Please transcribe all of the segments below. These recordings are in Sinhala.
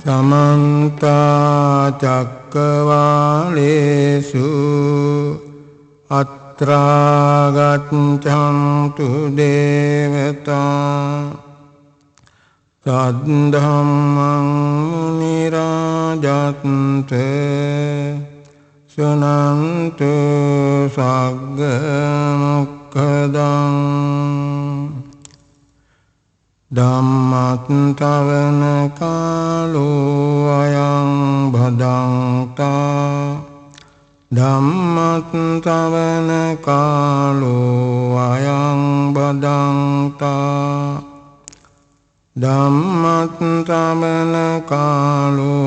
समन्ता चक्रवालेषु अत्रा गच्छन्तु देवता सद्धम्मं मुनिराजन्ते शृण्वन्तु सग्गमुखदं धम्मश्रवण कालो अयं भदन्ता धम्मश्रवण कालो अयं भदन्ता धम्मश्रवण कालो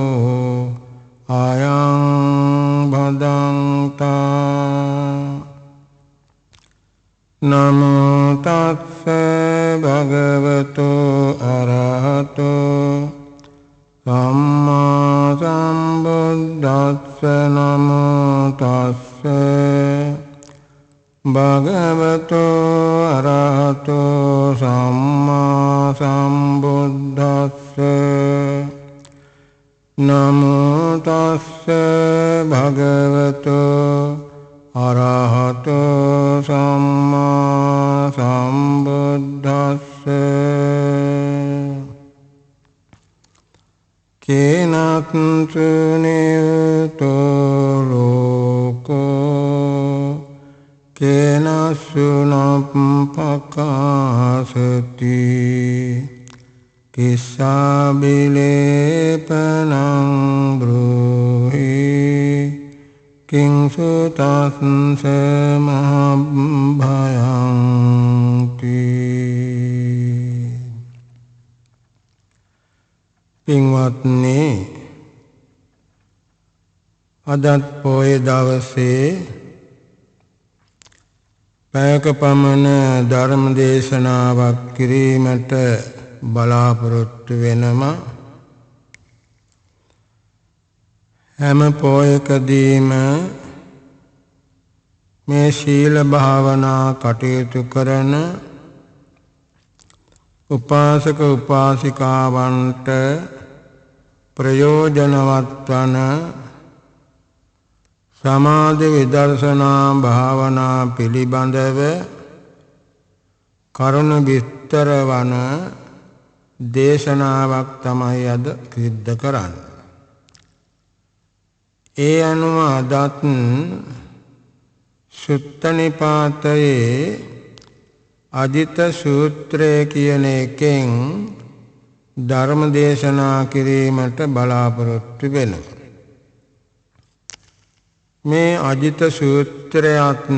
अयं भदन्ता नमो तस्से भगवतो अरहतो सम्मा सम्बुद्धस्से नमो तस्से भगवतो अरहतो सम्मा सम्बुद्धस्से नमो तस्से भगवतो अरहतो सम्मा सम्बुद्धस्से केनचित् नियुक्तो लोको केन सुनपकाशति किस्साबिलेपनं ब्रूहि किंसु तस्से महाभयंति पिंवत्नी अदත් පොය දවසේ පැයක පමණ ධර්ම දේශනාවක් කිරීමට බලාපොරොත්තු වෙනවා. හැම පොයකදීම මේ ශීල භාවනා කටයුතු කරන උපාසක උපාසිකාවන්ට ප්‍රයෝජනවත් වන සමාධි විදර්ශනා භාවනා පිළිබඳව කරුණු විස්තර වන දේශනාවක් තමයි අද සිද්ධ කරන්නේ. ඒ අනුව අදත් සුත්ත නිපාතයේ අජිත සූත්‍රය කියන එකෙන් ධර්ම දේශනා කිරීමට බලාපොරොත්තු වෙනවා. මේ අජිත සූත්‍රයත්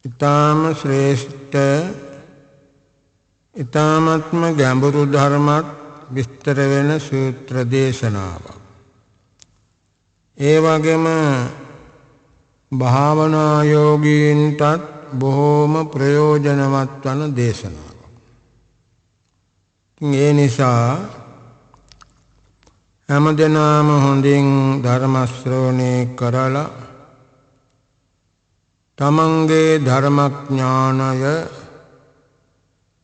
ඊටාම ශ්‍රේෂ්ඨ ඊටාමත්ම ගැඹුරු ධර්මات විස්තර වෙන සූත්‍ර දේශනාවක්. ඒ වගේම භාවනා යෝගීන්ටත් බොහෝම ප්‍රයෝජනවත් වන දේශනාවක්. ඒ නිසා හැමදෙනාම හොඳින් ධර්ම ශ්‍රවණය කරලා තමන්ගේ ධර්මඥානය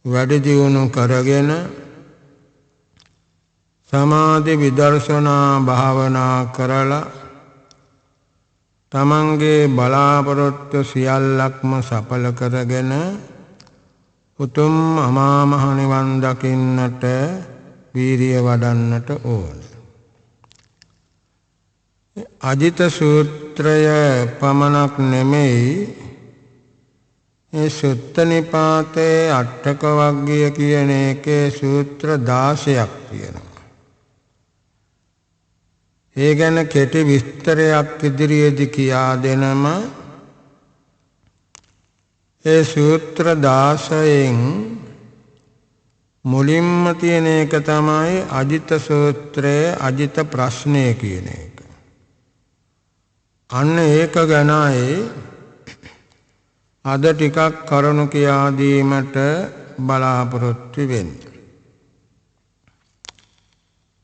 වැඩි දියුණු කරගෙන සමාධි විදර්ශනා භාවනා කරලා තමන්ගේ බලාපොරොත්තු සියල්ලක්ම සඵල කරගෙන උතුම් අමා මහ නිවන් දකින්නට වීරිය වඩන්නට ඕන. අජිත සූත්‍රය පමණක් නෙමෙයි ඒ සුත්ත නිපාතේ අට්ඨක වග්ගය කියන එකේ සූත්‍ර 16ක් තියෙනවා. ඒ ගැන කෙටි විස්තරයක් ඉදිරියේදී කියා දෙනම ඒ සූත්‍ර 16න් මුලින්ම තියෙන එක තමයි අජිත සූත්‍රයේ අජිත ප්‍රශ්නය කියන එක. අන්න ඒක ගැනයි අද ටිකක් කරුණු කියා දීමට බලාපොරොත්තු වෙන්නේ.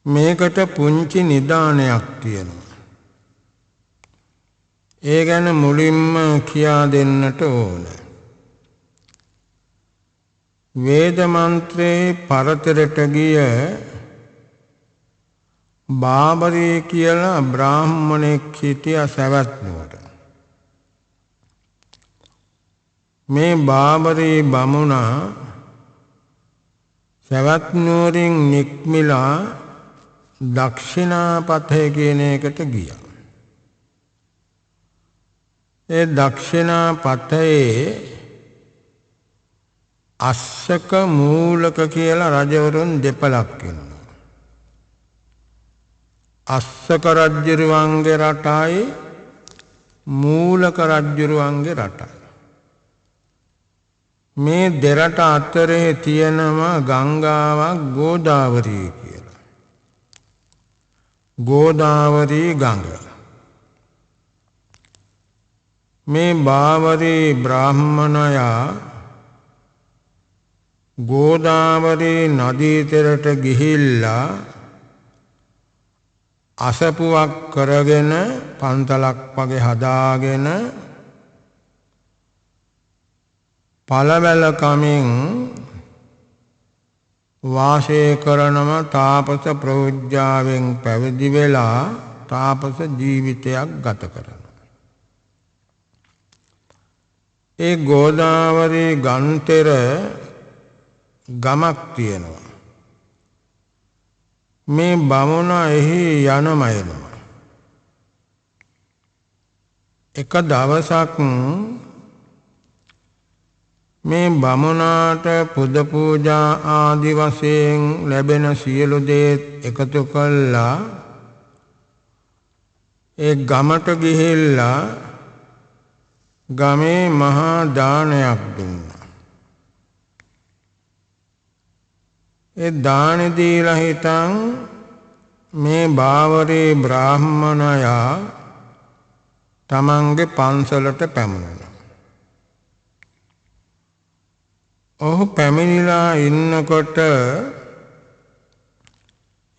මේකට පුංචි නිදානයක් තියෙනවා. ඒ ගැන මුලින්ම කියා දෙන්නට ඕන. වේද මන්ත්‍රේ පරතරට ගිය බාබරී කියලා බ්‍රාහ්මණෙක් හිටියා සවැත් නුවර. මේ බාබරී බමුණා සවැත් නුවරින් නික්මිලා දක්ෂිනාපතේ කියන එකට ගියා. ඒ දක්ෂිනාපතේ අස්සක මූලක කියලා රජවරුන් දෙපළක් ඉන්නවා. අස්සක රජුරුවන්ගේ රටයි මූලක රජුරුවන්ගේ රටයි. මේ දෙරට අතරේ තියෙනවා ගංගාවක් ගෝදාවරී කියලා. ගෝදාවරී ගඟ. මේ බාවරී බ්‍රාහ්මණයා ගෝදාවරී නදී තෙරට ගිහිල්ලා අසපුවක් කරගෙන පන්තලක් වගේ හදාගෙන පළවැල කමින් වාසය කරනම තාපස ප්‍රවෘජ්ජාවෙන් පැවිදි වෙලා තාපස ජීවිතයක් ගත කරනවා. ඒ ගෝදාවරී ගන්තර ගමක් තියෙනවා. මේ බමුණා එහි යනමයනවා. එක දවසක් මේ බමුණාට පුද පූජා ආදි වශයෙන් ලැබෙන සියලු දේ එකතු කළා ඒ ගමට ගිහිල්ලා ගමේ මහා දානයක් දුන්නා. ඒ දාන දීලා හිටන් මේ බාවරී බ්‍රාහ්මණයා තමන්ගේ පන්සලට පැමුණුණා. ඔහු පැමිණිලා ඉන්නකොට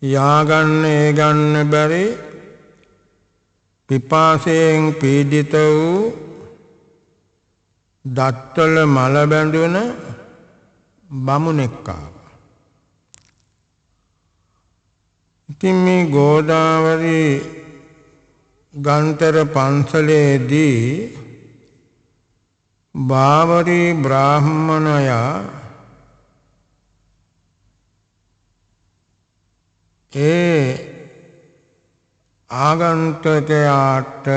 යාගන්න ඒ ගන්න බැරි පිපාසයෙන් පීඩිත වූ දත්වල මල බැඳුන බමුණෙක් ආවා. ඉතින් මේ ගෝදාවරී ගන්තර පන්සලේදී බාවරී බ්‍රාහ්මණයා ඒ ආගන්තුකයාට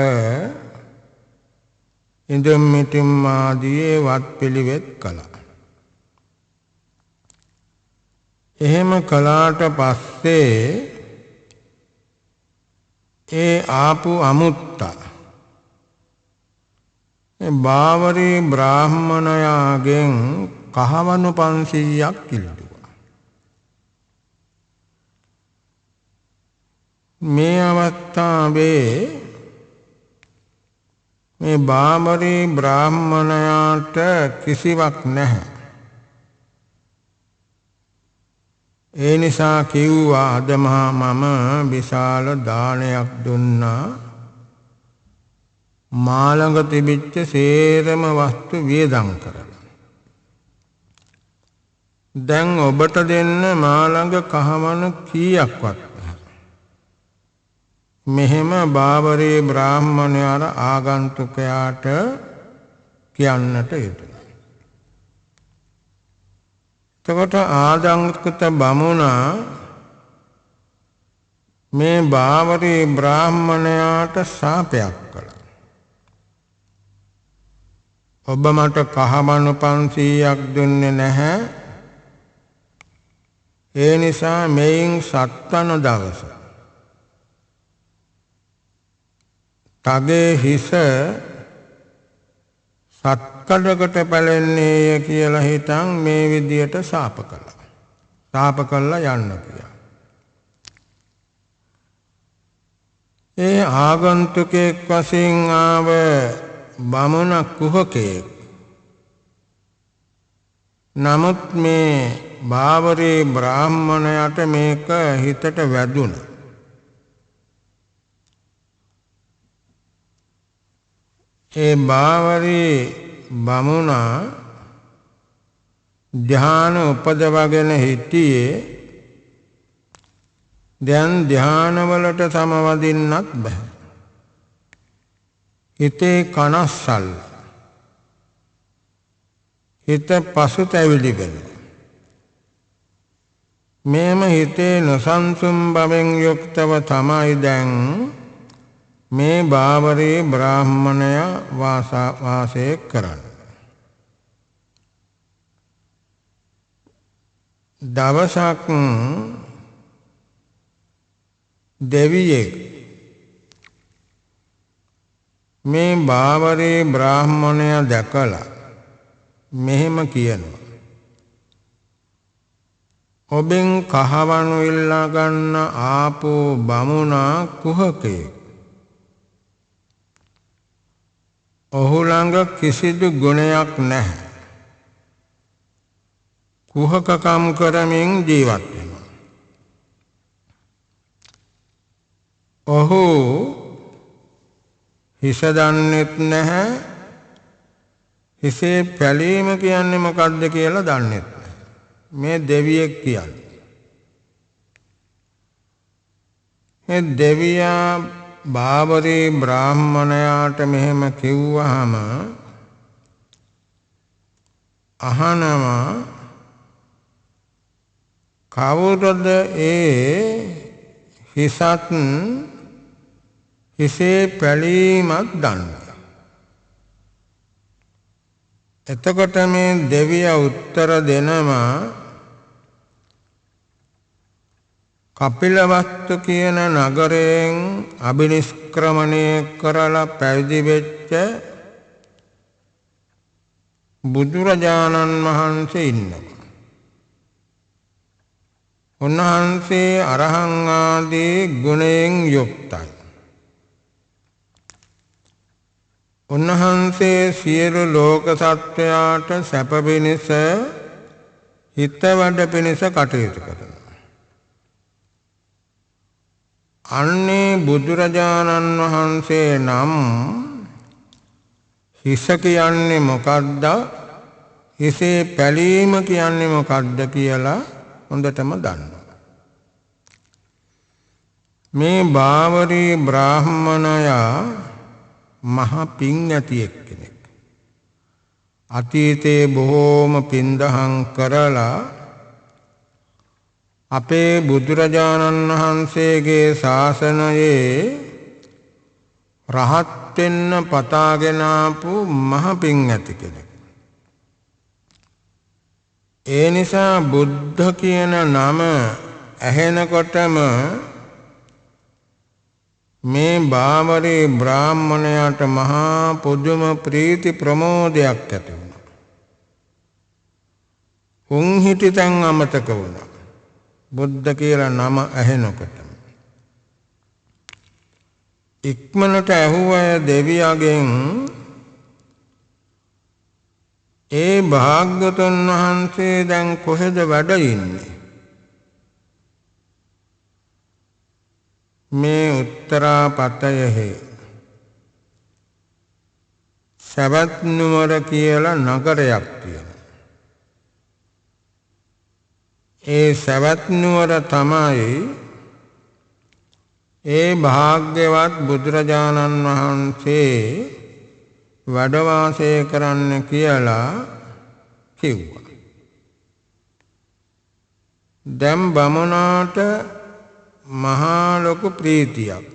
ඉඳුම් මිටුම් ආදී වත් පිළිවෙත් කළා. එහෙම කළාට පස්සේ ඒ ආපු අමුත්තා බාවරී බ්‍රාහ්මණයාගෙන් කහවණු 500ක් ඉල්ලුවා. මේ අවස්ථාවේ මේ බාවරී බ්‍රාහ්මණයාට කිසිවක් නැහැ. ඒ නිසා කිව්වා අද මම විශාල දානයක් දුන්නා. මාළඟ තිබිච්ච සේරම වස්තු වියදම් කරලා. දැන් ඔබට දෙන්න මාළඟ කහවණු කීයක්වත් නැහැ. මෙහෙම බාවරී බ්‍රාහ්මණයාට ආගන්තුකයාට කියන්නට යෙදුණා. එතකොට ආගන්තුක බමුණා මේ බාවරී බ්‍රාහ්මණයාට ශාපයක් කළා. ඔබ මට කහවණු 500ක් දුන්නේ නැහැ. ඒ නිසා මෙයින් 7 වන දවස තගේ හිස සත්කඩකට පැලෙන්නේය කියලා හිතන් මේ විදියට ශාප කළා. ශාප කළා යන්න කියලා. ඒ ආගන්තුකෙක් වශයෙන් ආව බමුණ කුහකෙක්. නමුත් මේ බාවරී බ්‍රාහ්මණයාට මේක හිතට වැදුණා. ඒ බාවරී බමුණා ධ්‍යාන උපදවගෙන හිටියේ දැන් ධානවලට සමවදින්නත් බෑ. හිතේ කනස්සල්, හිත පසුතැවිලි වෙනවා. මේම හිතේ නොසන්සුන් බවෙන් යුක්තව තමයි දැන් මේ බාවරේ බ්‍රාහ්මණය වාසය කරන්නේ. දවසක් දෙවියෙක් මේ බාවරේ බ්‍රාහ්මණය දැකලා මෙහෙම කියනවා, ඔබෙන් කහවණු ඉල්ලා ගන්න ආපෝ බමුණා කුහකයෙක්. ඔහු ළඟ කිසිදු ගුණයක් නැහැ. කුහකකම් කරමින් ජීවත් වෙනවා. ඔහු හිස දන්නෙත් නැහැ. හිසේ පැලීම කියන්නේ මොකක්ද කියලා දන්නෙත් නැහැ. මේ දෙවියෙක් කියන්නේ. මේ දෙවියා බාවරේ බ්‍රාහ්මණයාට මෙහෙම කිව්වහම අහනවා, කවුරුද ඒ හිසත් හිසේ පැලීමක් දන්නේ? එතකොට මේ දෙවියා උත්තර දෙනවා, කපිලවස්තු කියන නගරයෙන් අබිනිෂ්ක්‍රමණය කරලා පැවිදි වෙච්ච බුදුරජාණන් වහන්සේ ඉන්නවා. උන්වහන්සේ අරහං ආදී ගුණයෙන් යුක්තයි. උන්වහන්සේ සියලු ලෝක සත්වයාට සැප පිණිස හිත වැඩ පිණිස කටයුතු කරනවා. අන්නේ බුදුරජාණන් වහන්සේ නම් හිස කියන්නේ මොකද්ද, හිසේ පැලීම කියන්නේ මොකද්ද කියලා හොඳටම දන්නවා. මේ බාවරී බ්‍රාහ්මණයා මහ පිං ඇති එක්කෙනෙක්. අතීතයේ බොහෝම පින්දහම් කරලා අපේ බුදුරජාණන් වහන්සේගේ ශාසනයේ රහත් වෙන්න පතාගෙන ආපු මහ පිං ඇති කෙනෙක්. ඒ නිසා බුද්ධ කියන නම ඇහෙනකොටම මේ බාවරේ බ්‍රාහ්මණයාට මහා පුදුම ප්‍රීති ප්‍රමෝදයක් ඇති වුණා. උන් හිටි තැන් අමතක වුණා බුද්ධ කියලා නම ඇහෙනකොටම. ඉක්මනට ඇහුවය දෙවියගෙන්, ඒ භාග්‍යවතුන් වහන්සේ දැන් කොහෙද වැඩ ඉන්නේ? මේ උත්තරාපතයෙහි සවැත් නුවර කියලා නගරයක් තියෙනවා. ඒ සවැත් නුවර තමයි ඒ භාග්‍යවත් බුදුරජාණන් වහන්සේ වැඩ වාසය කරන්න කියලා කිව්වා. දැන් බමුණාට මහා ලොකු ප්‍රීතියක්.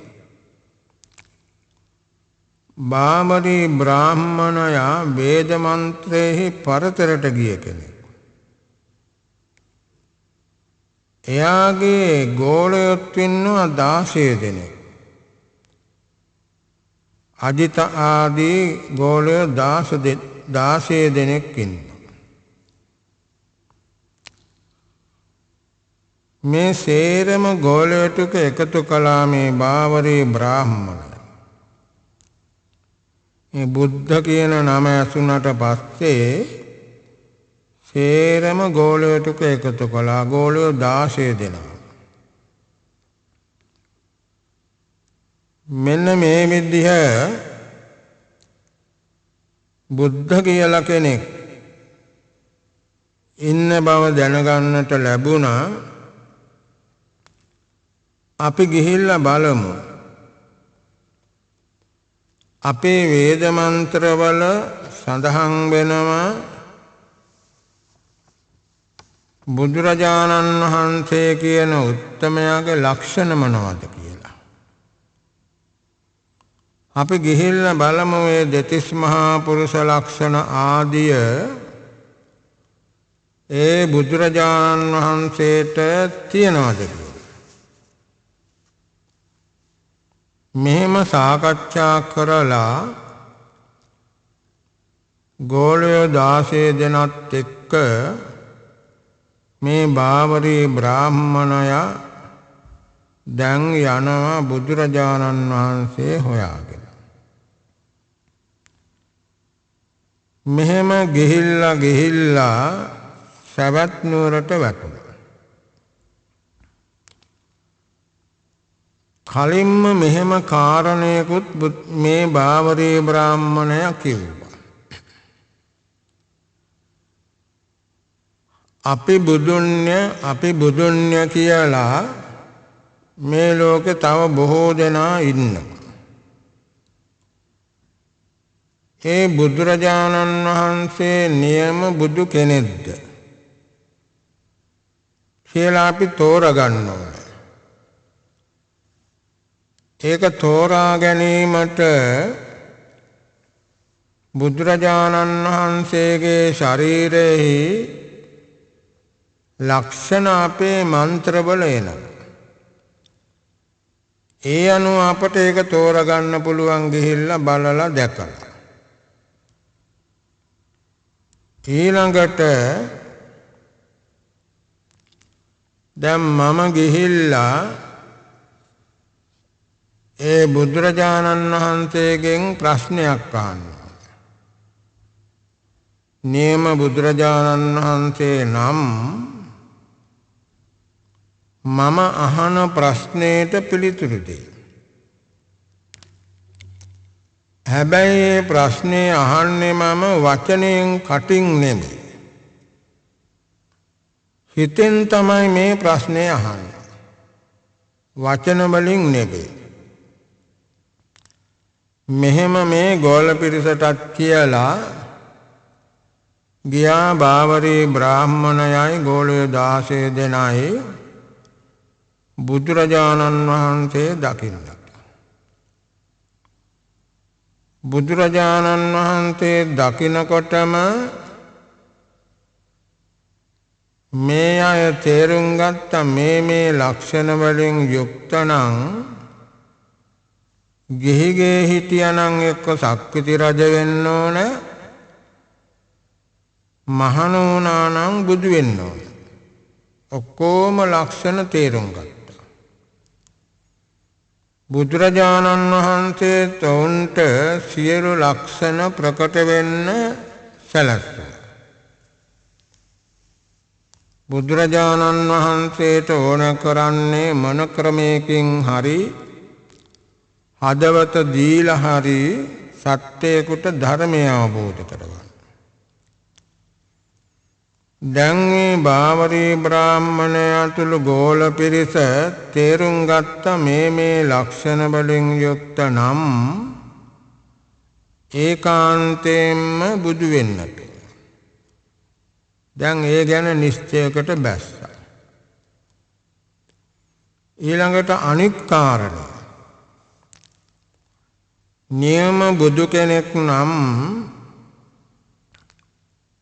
බාවරී බ්‍රාහ්මණයා වේද මන්ත්‍රයේ පරතරට ගිය කෙනෙක්. එයාගේ ගෝලයොත් ඉන්නවා 16 දෙනෙක්. අජිත ආදී ගෝලයෝ 16 දෙනෙක් ඉන්නවා. මේ සේරම ගෝලයෝ ටික එකතු කළා මේ බාවරී බ්‍රාහ්මණය. මේ බුද්ධ කියන නම ඇසුණට පස්සේ සේරම ගෝලයෝ ටික එකතු කළා. ගෝලයෝ 16 දෙනා. මෙන්න මේ විදිහ බුද්ධ කියලා කෙනෙක් ඉන්න බව දැනගන්නට ලැබුණා. අපි ගිහිල්ලා බලමු අපේ වේද මන්ත්‍රවල සඳහන් වෙනවා බුදුරජාණන් වහන්සේ කියන උත්තමයාගේ ලක්ෂණ මොනවද කියලා. අපි ගිහිල්ලා බලමු මේ දෙතිස් මහා පුරුෂ ලක්ෂණ ආදිය ඒ බුදුරජාණන් වහන්සේට තියනවාද කියලා. මෙහෙම සාකච්ඡා කරලා ගෝලයෝ 16 දෙනත් එක්ක මේ බාවරී බ්‍රාහ්මණයා දැන් යනවා බුදුරජාණන් වහන්සේ හොයාගෙන. මෙහෙම ගිහිල්ලා සවැත් නුවරට වැටුණා. කලින්ම මෙහෙම කාරණයකුත් මේ බාවරී බ්‍රාහ්මණයා කිව්වා. අපි බුදුන්‍ය කියලා මේ ලෝකේ තව බොහෝ දෙනා ඉන්නවා. ඒ බුදුරජාණන් වහන්සේ නියම බුදු කෙනෙක්ද කියලා අපි තෝරගන්න ඕනේ. ඒක තෝරා ගැනීමට බුදුරජාණන් වහන්සේගේ ශරීරෙහි ලක්ෂණ අපේ මන්ත්‍රවල එනවා. ඒ අනුව අපට ඒක තෝරගන්න පුළුවන් ගිහිල්ලා බලලා දැකලා. ඊළඟට දැන් මම ගිහිල්ලා ඒ බුදුරජාණන් වහන්සේගෙන් ප්‍රශ්නයක් අහනවා. නියම බුදුරජාණන් වහන්සේ නම් මම අහන ප්‍රශ්නෙට පිළිතුරු දෙයි. හැබැයි මේ ප්‍රශ්නේ අහන්නේ මම වචනයෙන් කටින් නෙමෙයි. හිතෙන් තමයි මේ ප්‍රශ්නේ අහන්නේ. වචන වලින් නෙමෙයි. මෙහෙම මේ ගෝල පිරිසටත් කියලා ගියා බාවරී බ්‍රාහ්මණයයි ගෝලයෝ 16 දෙනයි බුදුරජාණන් වහන්සේ දකින්නට. බුදුරජාණන් වහන්සේ දකිනකොටම මේ අය තේරුම් ගත්ත මේ ලක්ෂණ වලින් යුක්ත නම් ගිහිගේ හිටියනම් එක්ක සක්විති රජ වෙන්න ඕන, මහණ වුණා නම් බුදු වෙන්න ඕන. ඔක්කොම ලක්ෂණ තේරුම් ගත්තා. බුදුරජාණන් වහන්සේ තොන්ට සියලු ලක්ෂණ ප්‍රකට වෙන්න සැලැස්සුවා. බුදුරජාණන් වහන්සේට ඕන කරන්නේ මොන ක්‍රමයකින් හරි හදවත දීලා හරි සත්‍යයකට ධර්මය අවබෝධ කරගන්න. දැන් මේ බාවරී බ්‍රාහ්මණයාතුළු ගෝල පිරිස තේරුම් ගත්ත මේ ලක්ෂණ වලින් යුක්ත නම් ඒකාන්තයෙන්ම බුදු වෙන්නට. දැන් ඒ ගැන නිශ්චයකට බැස්සා. ඊළඟට අනිත් කාරණය. නියම බුදු කෙනෙක් නම්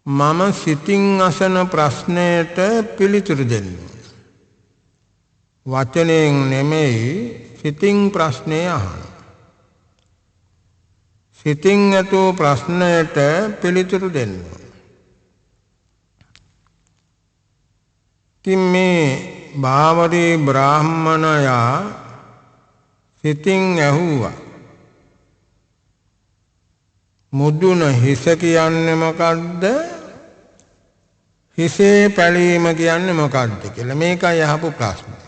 මම සිතින් අසන ප්‍රශ්නයට පිළිතුරු දෙන්න. වචනයෙන් නෙමෙයි සිතින් ප්‍රශ්නේ අහන. සිතින් අතෝ ප්‍රශ්නයට පිළිතුරු දෙන්න. ඉතින් මේ බාවරී බ්‍රාහ්මණයා සිතින් ඇහුවා. මුදුන හිස කියන්නේ මොකද්ද? හිසේ පැලීම කියන්නේ මොකද්ද කියලා. මේකයි අහපු ප්‍රශ්නේ.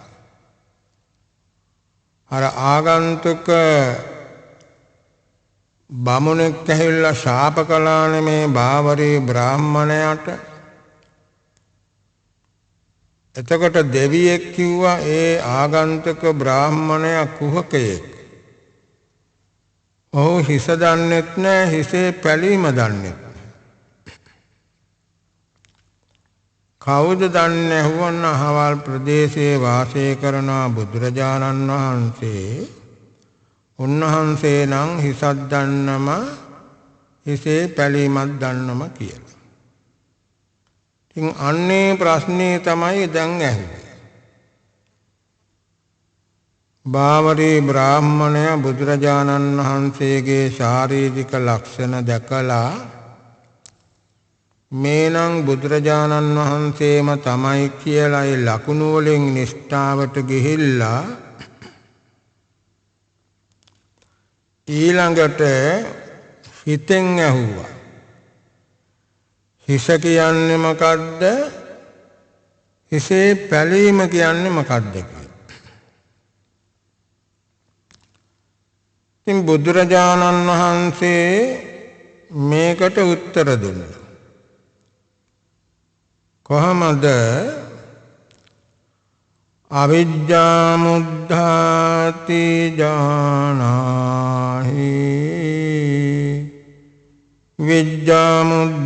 අර ආගන්තුක බමුණෙක් ඇහිල්ලා ශාප කළානේ මේ බාවරී බ්‍රාහ්මණයාට. එතකොට දෙවියෙක් කිව්වා ඒ ආගන්තුක බ්‍රාහ්මණයා කුහකයෙක්. ඔහු හිස දන්නෙත් නැහැ, හිසේ පැලීම දන්නෙත් නැහැ. කවුද දන්නේ ඇහුවොත් අහවල් ප්‍රදේශයේ වාසය කරන බුදුරජාණන් වහන්සේ. උන්වහන්සේ නම් හිසක් දන්නම හිසේ පැලීමක් දන්නම කියලා. ඉතින් අන්නේ ප්‍රශ්නේ තමයි දැන් ඇහුවේ. බාවරී බ්‍රාහ්මණයා බුදුරජාණන් වහන්සේගේ ශාරීරික ලක්ෂණ දැකලා මේනම් බුදුරජාණන් වහන්සේම තමයි කියලා ඒ ලකුණු වලින් නිෂ්ඨාවට ගිහිල්ලා ඊළඟට හිතෙන් ඇහුවා. හිස කියන්නේ මොකද්ද? හිසේ පැලීම කියන්නේ මොකද්ද කියලා. ඉතින් බුදුරජාණන් වහන්සේ මේකට උත්තර දුන්නා. කොහමද? අවිජ්ජාමුද්ධාති ජානාහි විජ්ජාමුද්ධාධිපාතිනි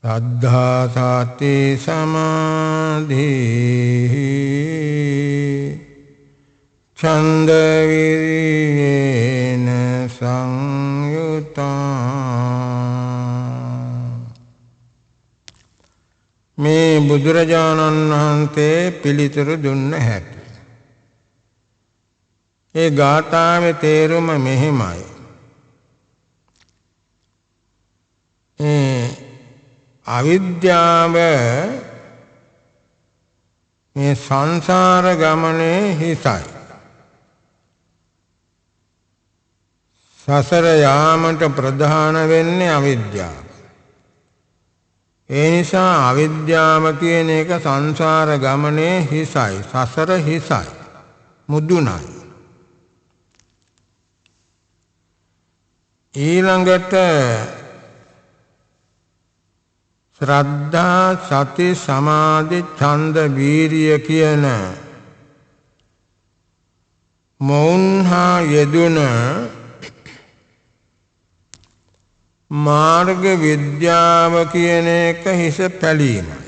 සද්ධා සති සමාධි ඡන්ද විරියේන සංයුතා. මේ බුදුරජාණන් වහන්සේ පිළිතුරු දුන්න හැටි. ඒ ගාථාවේ තේරුම මෙහිමයි. අවිද්‍යාව මේ සංසාර ගමනේ හිසයි. සසර යාමට ප්‍රධාන වෙන්නේ අවිද්‍යාව. ඒ නිසා අවිද්‍යාව කියන එක සංසාර ගමනේ හිසයි. සසර හිසයි. මුදුනයි. ඊළඟට ශ්‍රද්ධා සති සමාධි ඡන්ද වීරිය කියන මෞන්හා යෙදුන මාර්ග විද්‍යාව කියන එක හිස පැලීමයි.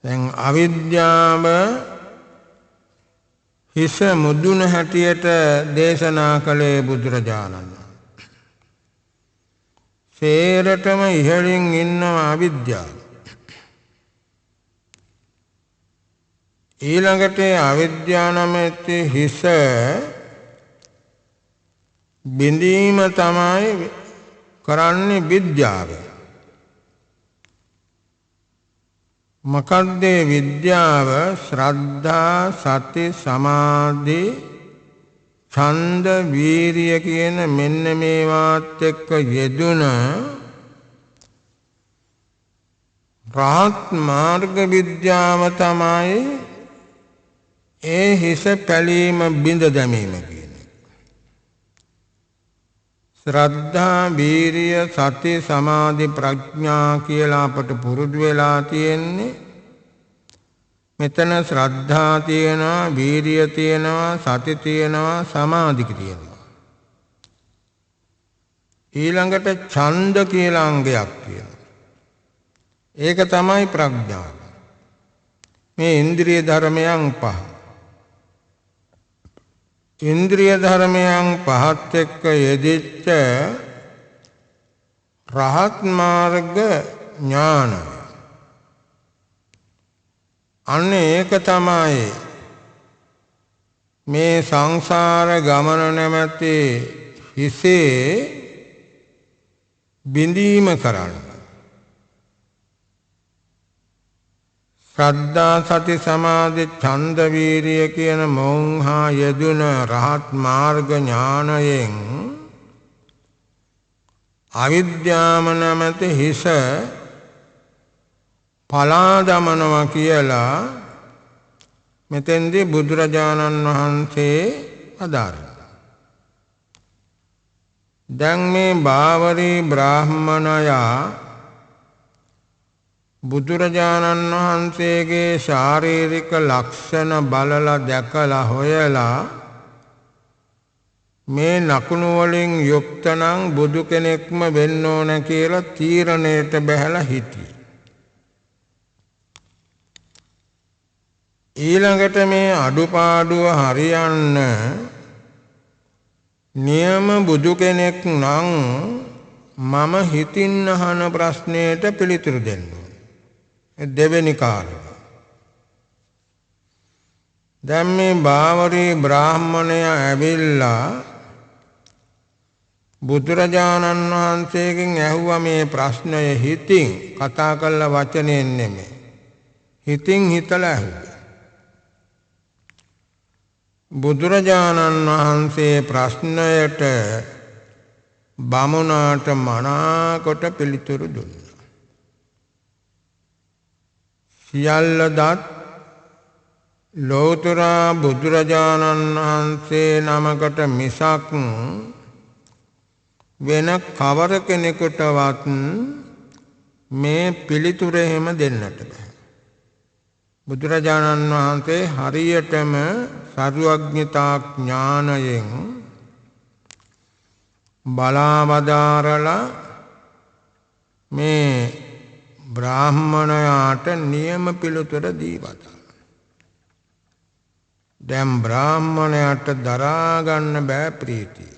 දැන් අවිද්‍යාව හිස මුදුන හැටියට දේශනා කළේ බුදුරජාණන්. සේරටම ඉහළින් ඉන්නවා අවිද්‍යාව. ඊළඟට අවිද්‍යාව නැමැති හිස බිඳීම තමයි කරන්නේ විද්‍යාව. මොකද්ද විද්‍යාව? ශ්‍රද්ධා සති සමාධි ඡන්ද වීරිය කියන මෙන්න මේවාත් එක්ක යෙදුන රහත් මාර්ග විද්‍යාව තමයි ඒ හිස පැලීම බිඳ දැමීම කියන්නේ. ශ්‍රද්ධා වීරිය සති සමාධි ප්‍රඥා කියලා අපට පුරුදු වෙලා තියෙන්නේ. මෙතන ශ්‍රද්ධා තියෙනවා, වීරිය තියෙනවා, සති තියෙනවා, සමාධි තියෙනවා. ඊළඟට ඡන්ද කියලා අංගයක් තියෙනවා. ඒක තමයි ප්‍රඥාව. මේ ඉන්ද්‍රිය ධර්මයන් පහ. ඉන්ද්‍රිය ධර්මයන් පහත් එක්ක යෙදිච්ච රහත් මාර්ග ඥානය. අන්න ඒක තමයි මේ සංසාර ගමන නැමැති හිසේ බිඳීම කරන්න. ශ්‍රද්ධා සති සමාධි ඡන්ද වීරිය කියන මොහා යෙදුන රහත් මාර්ග ඥානයෙන් අවිද්‍යාව නැමැති හිස පලා දමනවා කියලා මෙතෙන්දී බුදුරජාණන් වහන්සේ අදාළා. දැන් මේ බාවරී බ්‍රාහ්මණයා බුදුරජාණන් වහන්සේගේ ශාරීරික ලක්ෂණ බලලා දැකලා හොයලා මේ ලකුණු වලින් යුක්ත නම් බුදු කෙනෙක්ම වෙන්න ඕන කියලා තීරණයට බැහැලා හිටියේ. ඊළඟට මේ අඩුපාඩුව හරියන්න නියම බුදු කෙනෙක් නම් මම හිතින් අහන ප්‍රශ්නයට පිළිතුරු දෙන්න ඕනේ. දෙවෙනි කාරණය. දැන් මේ බාවරී බ්‍රාහ්මණයා ඇවිල්ලා බුදුරජාණන් වහන්සේගෙන් ඇහුවා මේ ප්‍රශ්නය හිතින් කතා කළ වචනෙන් නෙමෙයි. හිතින් හිතලා ඇහුවා. බුදුරජාණන් වහන්සේ ප්‍රශ්නයට බමුණාට මනාකොට පිළිතුරු දුන්නා. සියල්ල දත් ලෝතර බුදුරජාණන් වහන්සේ නමකට මිසක් වෙන කවර කෙනෙකුටවත් මේ පිළිතුර එහෙම දෙන්නට බෑ. බුදුරජාණන් වහන්සේ හරියටම සර්වඥතා ඥානයෙන් බලාවදාරලා මේ බ්‍රාහ්මණයාට නියම පිළිතුර දීවතා. දැන් බ්‍රාහ්මණයාට දරා ගන්න බෑ ප්‍රීතිය.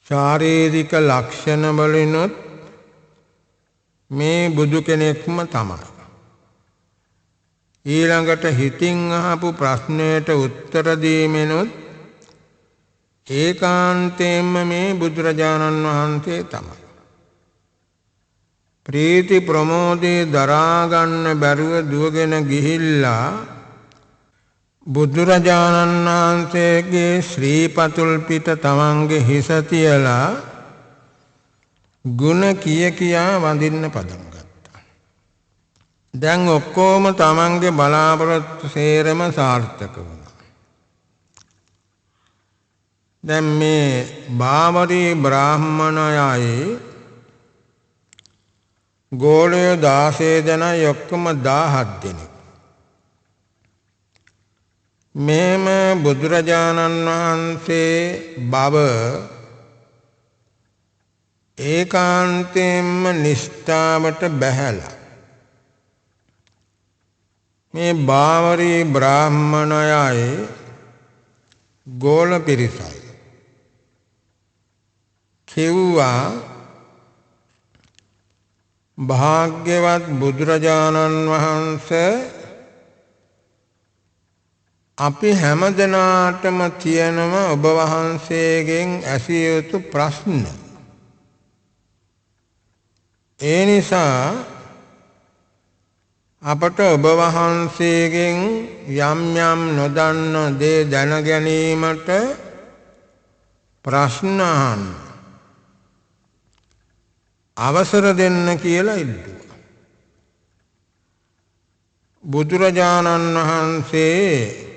ශාරීරික ලක්ෂණ වලිනුත් මේ බුදු කෙනෙක්ම තමයි. ඊළඟට හිතින් අහපු ප්‍රශ්නයට උත්තර දීමෙනුත් ඒකාන්තයෙන්ම මේ බුදුරජාණන් වහන්සේ තමයි. ප්‍රීති ප්‍රමෝදේ දරා ගන්න බැරුව දුවගෙන ගිහිල්ලා බුදුරජාණන් වහන්සේගේ ශ්‍රීපතුල් පිට තමන්ගේ හිස තියලා ගුණ කියා වඳින්න පටන් ගත්තා. දැන් ඔක්කොම තමන්ගේ බලාපොරොත්තු සේරම සාර්ථක වුණා. දැන් මේ බාවරී බ්‍රාහ්මණයයි ගෝලය 16 දෙනා ඔක්කොම 17 දෙනෙක්. මෙහෙම බුදුරජාණන් වහන්සේ බව ඒකාන්තයෙන්ම නිෂ්ඨාවට බැහැලා මේ බාවරී බ්‍රාහ්මණයයි ගෝල පිරිසයි කිව්වා භාග්‍යවත් බුදුරජාණන් වහන්සේ අපි හැමදෙනාටම තියෙනම ඔබ වහන්සේගෙන් ඇසිය යුතු ප්‍රශ්න. ඒ නිසා අපට ඔබ වහන්සේගෙන් යම් යම් නොදන්න දේ දැන ගැනීමට ප්‍රශ්න අහන්න අවසර දෙන්න කියලා ඉල්ලුවා. බුදුරජාණන් වහන්සේ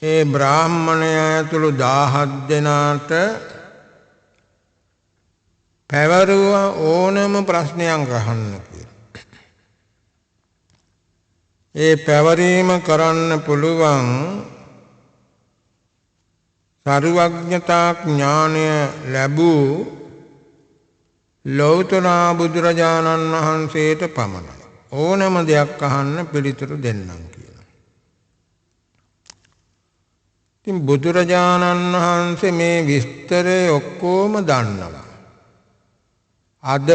ඒ බ්‍රාහ්මණයා ඇතුළු 17 දෙනාට පැවරුව ඕනම ප්‍රශ්නයක් අහන්න කියලා. ඒ පැවරීම කරන්න පුළුවන් සර්වඥතා ඥානය ලැබූ ලෞතර බුදුරජාණන් වහන්සේට පමණයි. ඕනම දෙයක් අහන්න පිළිතුරු දෙන්නම් කියලා. ඉතින් බුදුරජාණන් වහන්සේ මේ විස්තරය ඔක්කොම දන්නවා. අද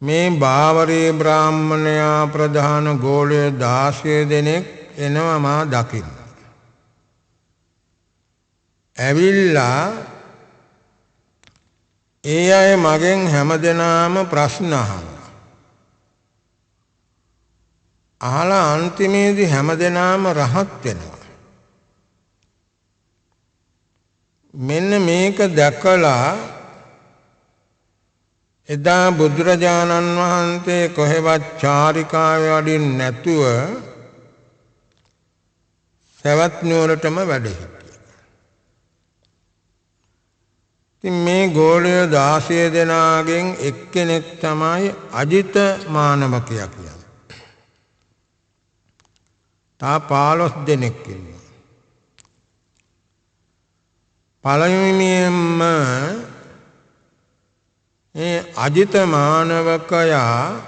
මේ බාවරී බ්‍රාහ්මණයා ප්‍රධාන ගෝලය 16 දෙනෙක් එනවා මා දකින්න. ඇවිල්ලා ඒ අය මගෙන් හැමදෙනාම ප්‍රශ්න අහනවා. අහලා අන්තිමේදී හැමදෙනාම රහත් වෙනවා. මෙන්න මේක දැකලා එදා බුදුරජාණන් වහන්සේ කොහෙවත් චාරිකාවේ වඩින් නැතුව සවැත් නුවරටම වැඩ සිටියා. ඉතින් මේ ගෝලය 16 දෙනාගෙන් එක්කෙනෙක් තමයි අජිත මානවකයා කියන්නේ. තා 15 දෙනෙක් ඉන්නවා. පළමුවෙනියෙන්ම මේ අජිත මානවකයා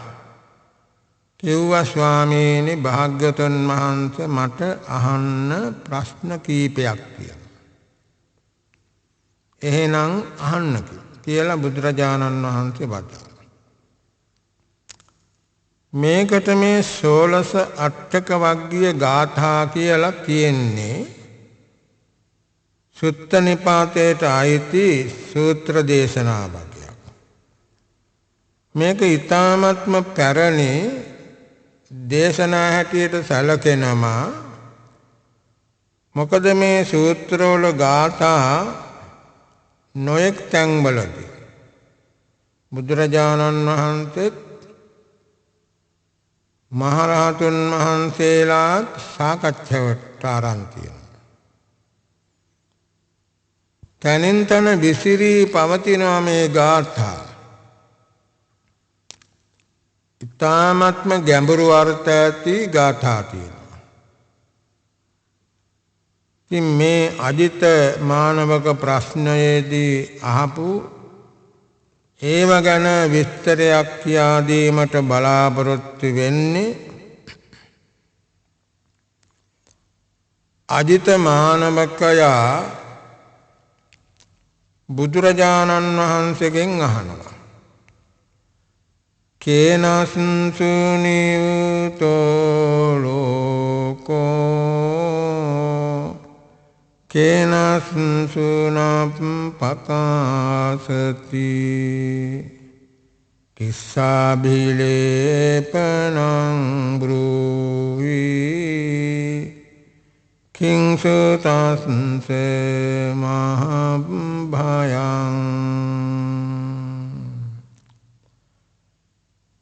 කිව්වා ස්වාමීනි භාග්‍යවතුන් වහන්සේ මට අහන්න ප්‍රශ්න කීපයක් කියලා. එහෙනම් අහන්න කියලා බුදුරජාණන් වහන්සේ වදාළා. මේකට මේ 16 අට්ඨක වග්ගීය ගාථා කියලා තියෙන්නේ සුත්ත නිපාතයට අයිති සූත්‍ර දේශනා භාගයක්. මේක ඊ타ත්ම පැරණි දේශනා හැටියට සැලකෙනවා. මොකද මේ සූත්‍රවල ගාථා නොයෙක් තැන්වලදී බුදුරජාණන් වහන්සේත් මහරහතුන් වහන්සේලාත් සාකච්ඡාවට ආරම්භ තියෙනවා. තනින් තන විසිරී පවතිනවා මේ ගාථා. ඊ타ත්ම ගැඹුරු අර්ථ ඇති ගාථා තියෙනවා. ඉතින් මේ අජිත මානවක ප්‍රශ්නයේදී අහපු ඒව ගැන විස්තරයක් කියා දීමට බලාපොරොත්තු වෙන්නේ අජිත මානවකයා බුදුරජාණන් වහන්සේගෙන් අහනවා කේනස්සු නියුතෝ ලෝකෝ කේනස්සු නප්පකාසති කිස්සාබිලේපනං බ්‍රූහි කිංසුතස්සේ මහභයං.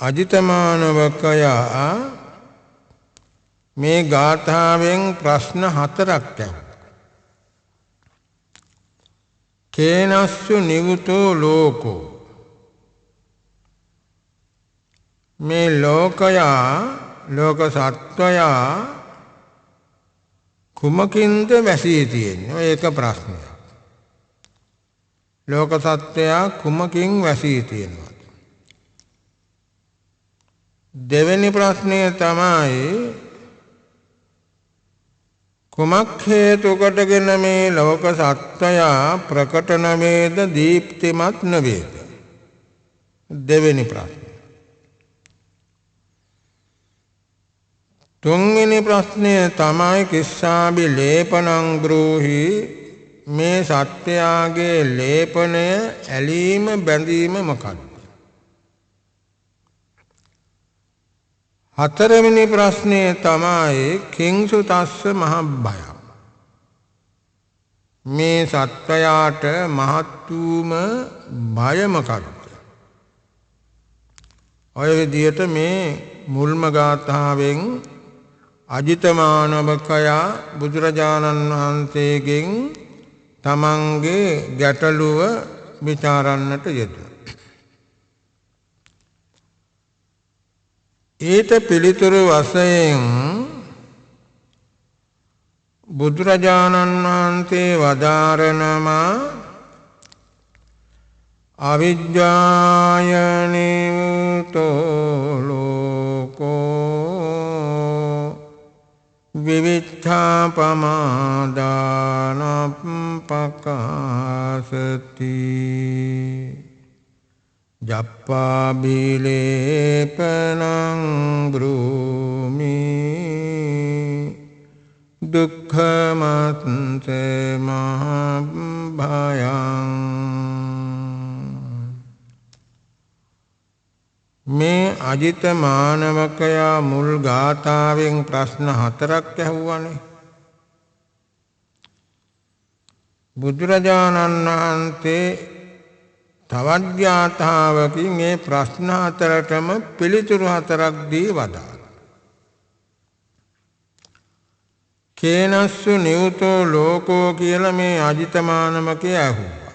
අජිතමානවකයා මේ ගාථාවෙන් ප්‍රශ්න 4ක් ඇහුවා. කේනස්සු නිවුතෝ ලෝකෝ, මේ ලෝකයා ලෝක සත්වයා කුමකින්ද වැසී තියෙන්නේ? ඒක ප්‍රශ්නයක්. ලෝක සත්වයා කුමකින් වැසී තියෙනවද? දෙවෙනි ප්‍රශ්නය තමයි කුමක් හේතු කොටගෙන මේ ලෝක සත්වයා ප්‍රකට නොවේද, දීප්තිමත් නොවේද? දෙවෙනි ප්‍රශ්නය. තුන්වෙනි ප්‍රශ්නය තමයි කිස්සාබි ලේපනං බ්‍රූහි, මේ සත්වයාගේ ලේපනය ඇලීම බැඳීම මොකක්ද? හතරවෙනි ප්‍රශ්නය තමයි කිංසුතස්ස මහභයං, මේ සත්වයාට මහත් වූම භය මොකක්ද? ඔය විදියට මේ මුල්ම ගාථාවෙන් අජිතමානවකයා බුදුරජාණන් වහන්සේගෙන් තමන්ගේ ගැටලුව විචාරන්නට යෙදුණා. ඊට පිළිතුරු වශයෙන් බුදුරජාණන් වහන්සේ වදාරනවා අවිජ්ජාය නිවුතෝ ලෝකෝ විවිච්ඡා පමාදානප්පකාසති ජප්පා බිලේපනං බ්‍රූමි දුක්ඛමත්සේ මහභයං. මේ අජිත මානවකයා මුල් ගාථාවෙන් ප්‍රශ්න 4ක් ඇහුවානේ. බුදුරජාණන් වහන්සේ තවත් ගාථාවකින් මේ ප්‍රශ්න 4ටම පිළිතුරු 4ක් දී වදාළා. කේනස්සු නියුතෝ ලෝකෝ කියලා මේ අජිතමානමකේ ඇහුවා.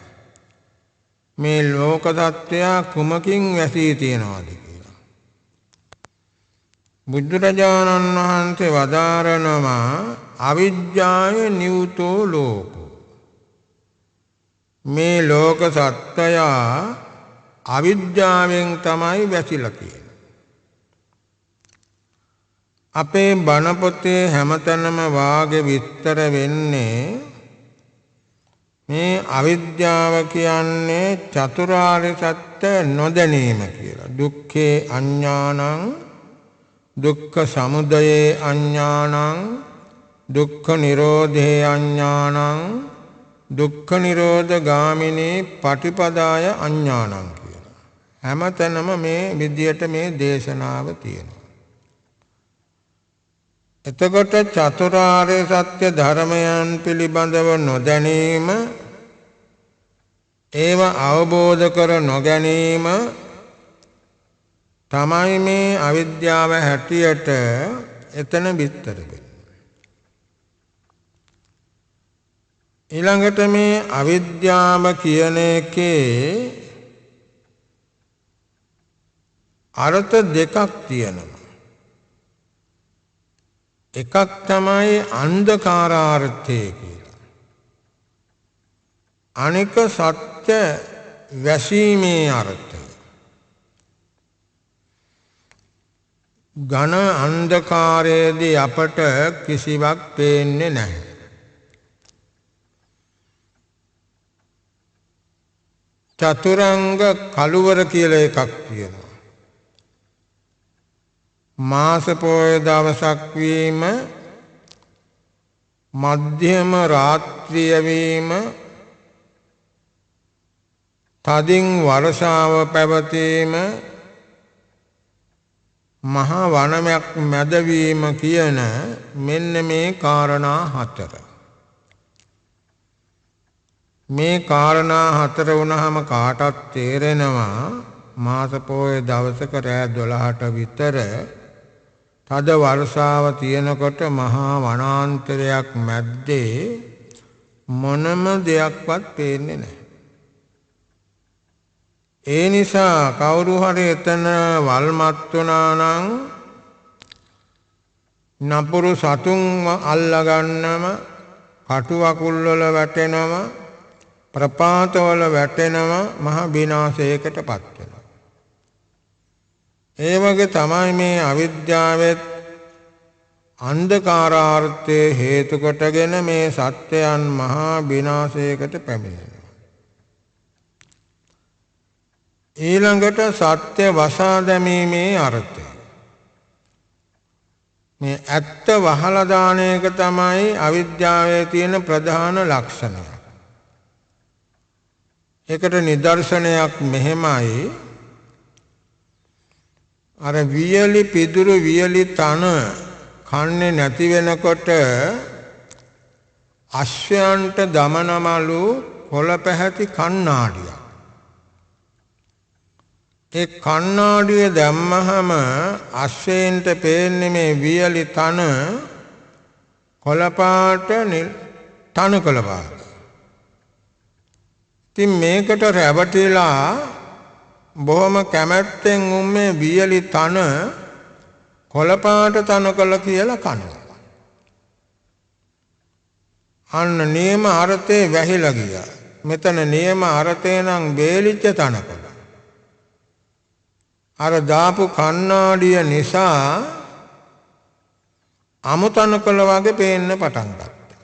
මේ ලෝක සත්‍යය කුමකින් වැසී තියෙනවද කියලා. බුදුරජාණන් වහන්සේ වදාරනවා අවිජ්ජාය නියුතෝ ලෝකෝ. මේ ලෝක සත්‍යය අවිද්‍යාවෙන් තමයි වැසිලා තියෙන්නේ. අපේ බණ පොතේ හැමතැනම වාගේ විස්තර වෙන්නේ මේ අවිද්‍යාව කියන්නේ චතුරාර්ය සත්‍ය නොදැනීම කියලා. දුක්ඛේ අඥානං, දුක්ඛ සමුදයේ අඥානං, දුක්ඛ නිරෝධේ අඥානං, දුක්ඛ නිරෝධ ගාමිනී පටිපදාය අඥානං කියලා. හැමතැනම මේ විදියට මේ දේශනාව තියෙනවා. එතකොට චතුරාර්ය සත්‍ය ධර්මයන් පිළිබඳව නොදැනීම, ඒව අවබෝධ කර නොගැනීම තමයි මේ අවිද්‍යාව හැටියට එතන විස්තර වෙන්නේ. ඊළඟට මේ අවිද්‍යාව කියන එකේ අර්ථ දෙකක් තියෙනවා. එකක් තමයි අන්ධකාරාර්ථය කියලා. අනික සත්‍ය වැසීමේ අර්ථය. ඝන අන්ධකාරයේදී අපට කිසිවක් පේන්නේ නැහැ. චතුරංග කළුවර කියලා එකක් තියෙනවා. මාස පොය දවසක් වීම, මධ්‍යම රාත්‍රිය වීම, තදින් වර්ෂාව පැවතීම, මහා වනමක් මැදවීම කියන මෙන්න මේ කාරණා හතර. මේ කාරණා හතර වුණාම කාටත් තේරෙනවා මාස පොය දවසක රෑ 12ට විතර තද වර්ෂාව තියෙනකොට මහා වනාන්තරයක් මැද්දේ මොනම දෙයක්වත් පේන්නේ නැහැ. ඒ නිසා කවුරු හරි එතන වල්මත් වුණා නම් නපුරු සතුන් අල්ලගන්නම, කටු වකුල් වල වැටෙනම, ප්‍රපාත වල වැටෙනම මහ විනාශයකටපත් වෙනවා. ඒ වගේ තමයි මේ අවිද්‍යාවෙත් අන්ධකාරාර්ථයේ හේතු කොටගෙන මේ සත්‍යයන් මහා විනාශයකට පැමිණෙනවා. ඊළඟට සත්‍ය වසා දැමීමේ අර්ථය. මේ ඇත්ත වහලා දාන එක තමයි අවිද්‍යාවේ තියෙන ප්‍රධාන ලක්ෂණය. ඒකට නිදර්ශනයක් මෙහෙමයි. අර වියලි පිදුරු වියලි තන කන්නේ නැති වෙනකොට අශ්වයන්ට දමනමලු කොළ පැහැති කණ්ණාඩියක්. ඒ කණ්ණාඩිය දැම්මහම අශ්වයන්ට පේන්නේ මේ වියලි තන කොළ පාට තනකොළ පාට. ඉතින් මේකට රැවටිලා බොහොම කැමැත්තෙන් උන්නේ වියලි තන කොළපාට තනකොළ කියලා කනවා. අන්න නියම අර්ථේ වැහිලා ගියා. මෙතන නියම අර්ථේ නම් වේලිච්ච තනකොළ. අර දාපු කණ්ණාඩිය නිසා අමුතනකොළ වගේ පේන්න පටන් ගත්තා.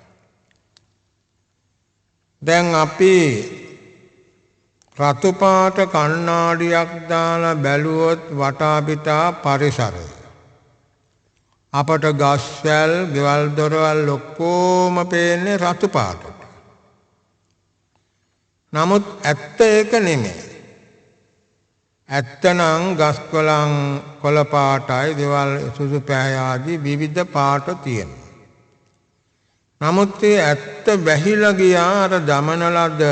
දැන් අපි රතු පාට කණ්ණාඩියක් දාලා බැලුවොත් වටා පිටා පරිසරය අපට ගස්වැල්, ගෙවල් දොරවල් ඔක්කොම පේන්නේ රතු පාටට. නමුත් ඇත්ත ඒක නෙමෙයි. ඇත්තනම් ගස් කොළන් කොළ පාටයි, දේවල් සුදු පැහැ ආදී විවිධ පාට තියෙනවා. නමුත් ඒ ඇත්ත වැහිලා ගියා අර දමන ලද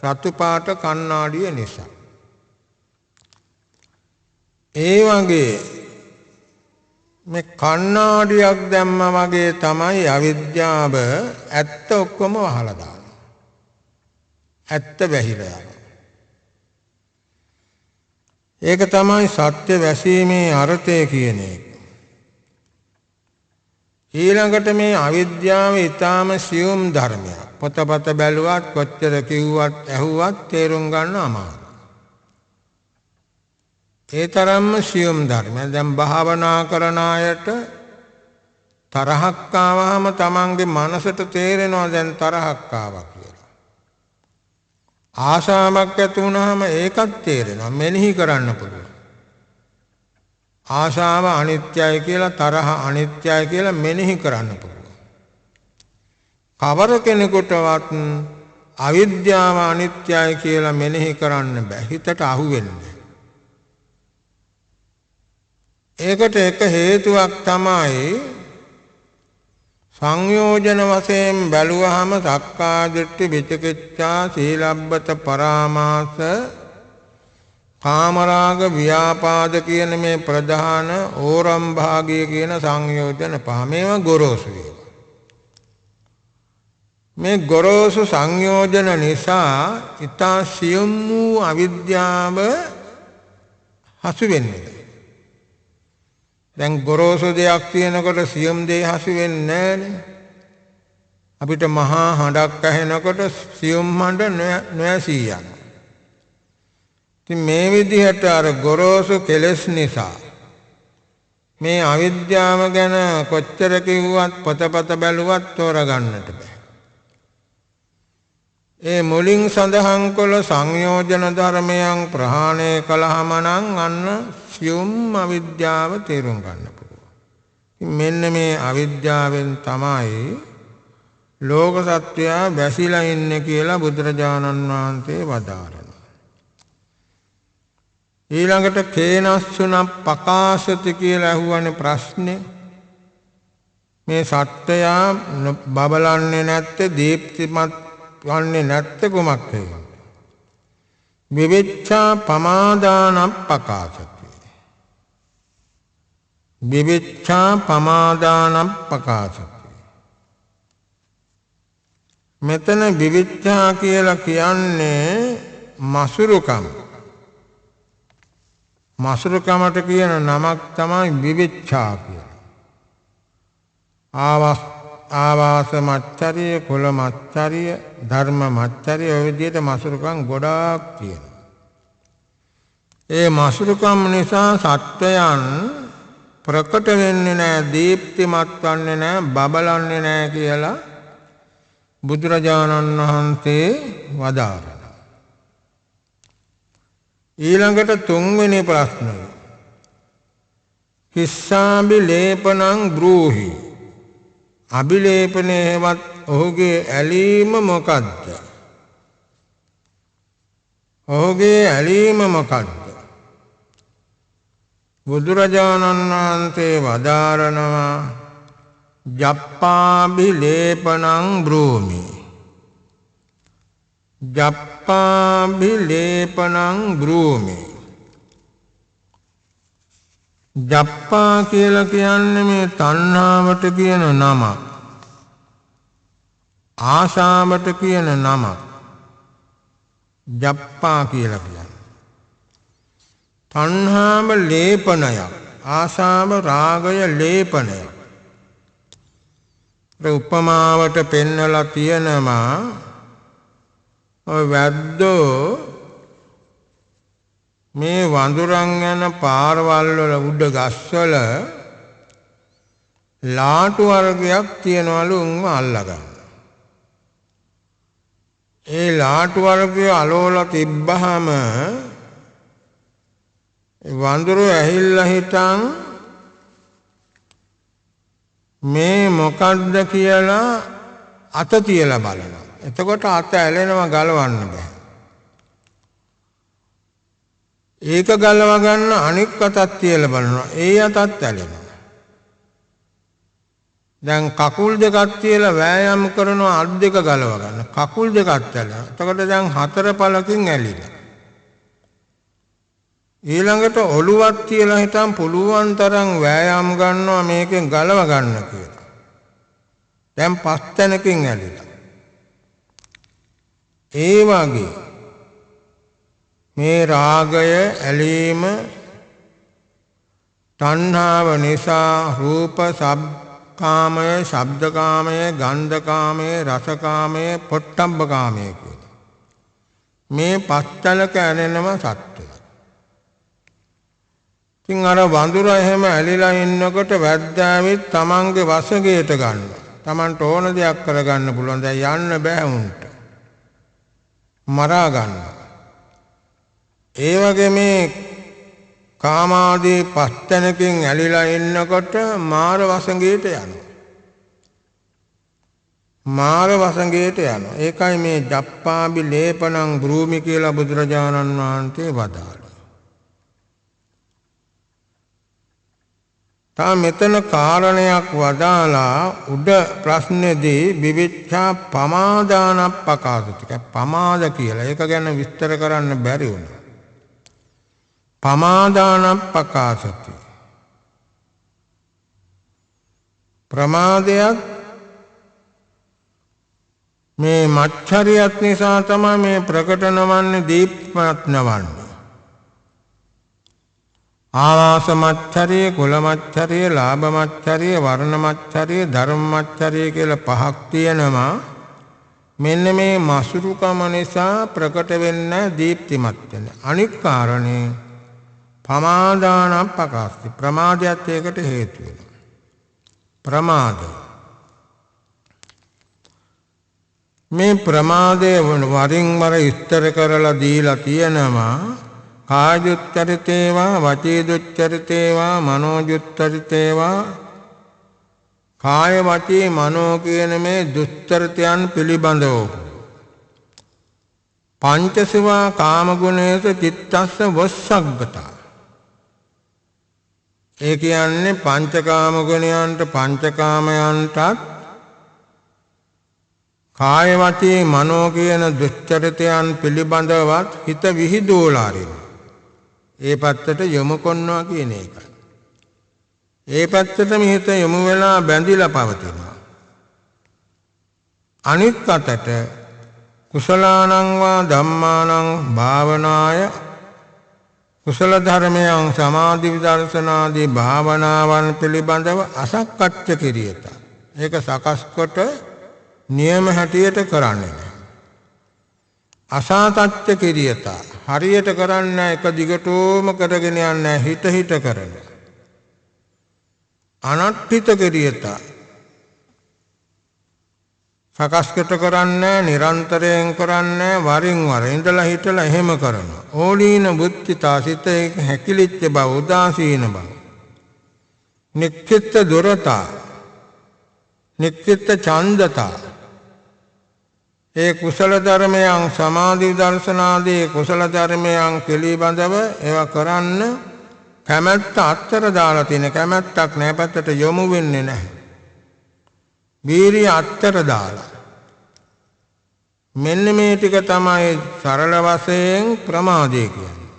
රතු පාට කණ්ණාඩිය නිසා. ඒ වගේ මේ කණ්ණාඩියක් දැම්ම වගේ තමයි අවිද්‍යාව ඇත්ත ඔක්කොම වහලා දානවා. ඇත්ත වැහිලා යනවා. ඒක තමයි සත්‍ය වැසීමේ අර්ථය කියන එක. ඊළඟට මේ අවිද්‍යාව ඊටාම සියුම් ධර්මයක්. පොතපත බැලුවත් කොච්චර කිව්වත් ඇහුවත් තේරුම් ගන්න අමාරුයි. ඒ තරම්ම සියුම් ධර්මයක්. දැන් භාවනා කරන අයට තරහක් ආවම තමන්ගේ මනසට තේරෙනවා දැන් තරහක් ආවා කියලා. ආශාවක් ඇති වුණාම ඒකත් තේරෙනවා. මෙනෙහි කරන්න පුළුවන්. ආශාව අනිත්‍යයි කියලා තරහ අනිත්‍යයි කියලා මෙනෙහි කරන්න පුළුවන්. කවර කෙනෙකුටවත් අවිද්‍යාව අනිත්‍යයි කියලා මෙනෙහි කරන්න බෑ. හිතට අහු වෙන්නේ. ඒකට එක හේතුවක් තමයි සංයෝජන වශයෙන් බැලුවහම සක්කාය දිට්ඨි විචිකිච්ඡා සීලබ්බත පරාමාස කාමරාග ව්‍යාපාද කියන මේ ප්‍රධාන ඕරම් භාගය කියන සංයෝජන පහ මේවා ගොරෝසු ඒවා. මේ ගොරෝසු සංයෝජන නිසා ඊතා සියුම් වූ අවිද්‍යාව හසු වෙන්නේ. දැන් ගොරෝසු දෙයක් තියෙනකොට සියුම් දෙය හසු වෙන්නේ නැහැනේ. අපිට මහා හඬක් ඇහෙනකොට සියුම් හඬ නොඇසී යනවා. ඉතින් මේ විදිහට අර ගොරෝසු කෙලෙස් නිසා මේ අවිද්‍යාව ගැන කොච්චර කිව්වත් පොතපත බැලුවත් තෝරගන්නට බෑ. ඒ මුලින් සඳහන් කළ සංයෝජන ධර්මයන් ප්‍රහාණය කළාම නම් අන්න සියුම් අවිද්‍යාව තේරුම් ගන්න පුළුවන්. මෙන්න මේ අවිද්‍යාවෙන් තමයි ලෝක සත්‍යය වැසිලා ඉන්නේ කියලා බුදුරජාණන් වහන්සේ වදාරනවා. ඊළඟට කේනස්සුන පකාශති කියලා අහුවනේ ප්‍රශ්නේ. මේ සත්‍යය බබලන්නේ නැත්තේ දීප්තිමත් වන්නේ නැත්තේ කුමක් හේතුවද? විවිච්ඡා පමාදානං පකාශති. විවිච්ඡා පමාදානං පකාශති. මෙතන විවිච්ඡා කියලා කියන්නේ මසුරුකම. මසුරුකමට කියන නමක් තමයි විවිච්ඡා කියලා. ආවාස මච්චරිය, කුල මච්චරිය, ධර්ම මච්චරිය ඔය විදිහට මසුරුකම් ගොඩාක් තියෙනවා. ඒ මසුරුකම් නිසා සත්වයන් ප්‍රකට වෙන්නේ නැහැ, දීප්තිමත් වන්නේ නැහැ, බබලන්නේ නැහැ කියලා බුදුරජාණන් වහන්සේ වදාරනවා. ඊළඟට තුන්වෙනි ප්‍රශ්නය. හිස්සාබි ලේපනං බ්‍රූහි. අභිලේපනයේවත් ඔහුගේ ඇලීම මොකද්ද? ඔහුගේ ඇලීම මොකද්ද? බුදුරජාණන් වහන්සේ වදාරනවා ජප්පාභි ලේපනං බ්‍රූමි. ජප්පාභි ලේපනං බ්‍රූමි. ජප්පා කියලා කියන්නේ මේ තණ්හාවට කියන නමක්. ආශාවට කියන නමක්. ජප්පා කියලා කියන්නේ තණ්හාව ලේපනයක්, ආශාව රාගය ලේපනයක්. උපමාවට පෙන්නලා තියෙනවා ඔය වැද්දෝ මේ වඳුරන් යන පාරවල් වල උඩ ගස්වල ලාටු වර්ගයක් තියනවලු උන්ව අල්ලගන්න. ඒ ලාටු වර්ගය අලෝලා තිබ්බහම වඳුරු ඇහිල්ලා හිටන් මේ මොකද්ද කියලා අත තියලා බලනවා. එතකොට අත ඇලෙනවා, ගලවන්න බෑ. ඒක ගලව ගන්න අනික් අතක් තියලා බලනවා. ඒ අතත් ඇලෙනවා. දැන් කකුල් දෙකක් තියලා වෑයම් කරනවා, අත් දෙක ගලව ගන්න. කකුල් දෙකක් ඇලෙනවා. එතකොට දැන් හතර පළකින් ඇලිලා. ඊළඟට ඔළුවක් තියලා හිටන් පුළුවන් තරම් වෑයම් ගන්නවා මේකෙන් ගලව ගන්න කියලා. දැන් 5 තැනකින් ඇලිලා. ඒ වගේ මේ රාගය ඇලීම තණ්හාව නිසා රූප කාමය, ශබ්ද කාමය, ගන්ධ කාමය, රස කාමය, පොට්ටබ්බ කාමය කියලා. මේ 5 තැනක ඇලෙනවා සත්‍යය. ඉතින් අර වඳුර එහෙම ඇලිලා ඉන්නකොට වැද්දාවෙත් තමන්ගේ වසඟයට ගන්නවා. තමන්ට ඕන දෙයක් කරගන්න පුළුවන්. දැන් යන්න බෑ උන්ට. මරා ගන්නවා. ඒ වගේ මේ කාමාදී 5 තැනකින් ඇලිලා ඉන්නකොට මාර වසඟයට යනවා. මාර වසඟයට යනවා. ඒකයි මේ ජප්පාබි ලේපනං බ්‍රූමි කියලා බුදුරජාණන් වහන්සේ වදාළේ. තා මෙතන කාරණයක් වදාලා උඩ ප්‍රශ්නේදී විවිච්ඡා පමාදානප්පකාසතික පමාද කියලා. ඒක ගැන විස්තර කරන්න බැරි වුණා. පමාදානප්පකාසති. ප්‍රමාදයක් මේ මච්චරියත් නිසා තමයි මේ ප්‍රකට නොවන්නේ දීප්තිමත් නොවන්නේ. ආවාස මච්චරිය, කුල මච්චරිය, ලාභ මච්චරිය, වර්ණ මච්චරිය, ධර්ම මච්චරිය කියලා 5ක් තියෙනවා. මෙන්න මේ මසුරුකම නිසා ප්‍රකට වෙන්නේ දීප්තිමත් වෙන. අනික් කාරණේ පමාදානප්පකාසති. ප්‍රමාදයත් ඒකට හේතු වෙනවා. ප්‍රමාදය. මේ ප්‍රමාදය වරින් වර විස්තර කරලා දීලා තියෙනවා. කායදුච්චරිතේවා, වචීදුච්චරිතේවා, මනෝදුච්චරිතේවා. කාය වචී මනෝ කියන මේ දුස්චරිතයන් පිළිබඳව පංචසවා කාමගුණේස චිත්තස්ස වස්සග්ගතා. ඒ කියන්නේ පංචකාම ගුණයන්ට පංචකාමයන්ටත් කාය වචී මනෝ කියන දුස්චරිතයන් පිළිබඳවත් හිත විහිදුවලා ආරිනවා. ඒ පැත්තට යොමු කරනවා කියන එකයි. ඒ පැත්තටම හිත යොමු වෙලා බැඳිලා පවතිනවා. අනිත් අතට කුසලානං වා ධම්මානං භාවනාය කුසල ධර්මයන් සමාධි විදර්ශනාදී භාවනාවන් පිළිබඳව අසක්කච්ඡ කිරියත. ඒක සකස් කොට නියම හැටියට කරන්නේ නැහැ. අසාතච්ඡ කිරියත. හරියට කරන්නේ එක දිගටම කරගෙන යන්නේ හිත හිත කරන. අනට්ඨිත කිරියත. සකස්කට කරන්නේ නිරන්තරයෙන් කරන්නේ වරින් වර ඉඳලා හිටලා එහෙම කරනවා. ඕලීන බුද්ධිතා සිත හැකිලිච්ච බව උදාසීන බව. නික්කිට දුරතා. නික්කිට ඡන්දතා. ඒ කුසල ධර්මයන් සමාධි දර්ශනාදී කුසල ධර්මයන් පිළිබඳව ඒවා කරන්න කැමැත්ත අත්තර දාලා තියෙන. කැමැත්තක් නැහැ පැත්තට යොමු වෙන්නේ නැහැ. වීරිය අත්තර දාලා. මෙන්න මේ ටික තමයි සරල වශයෙන් ප්‍රමාදය කියන්නේ.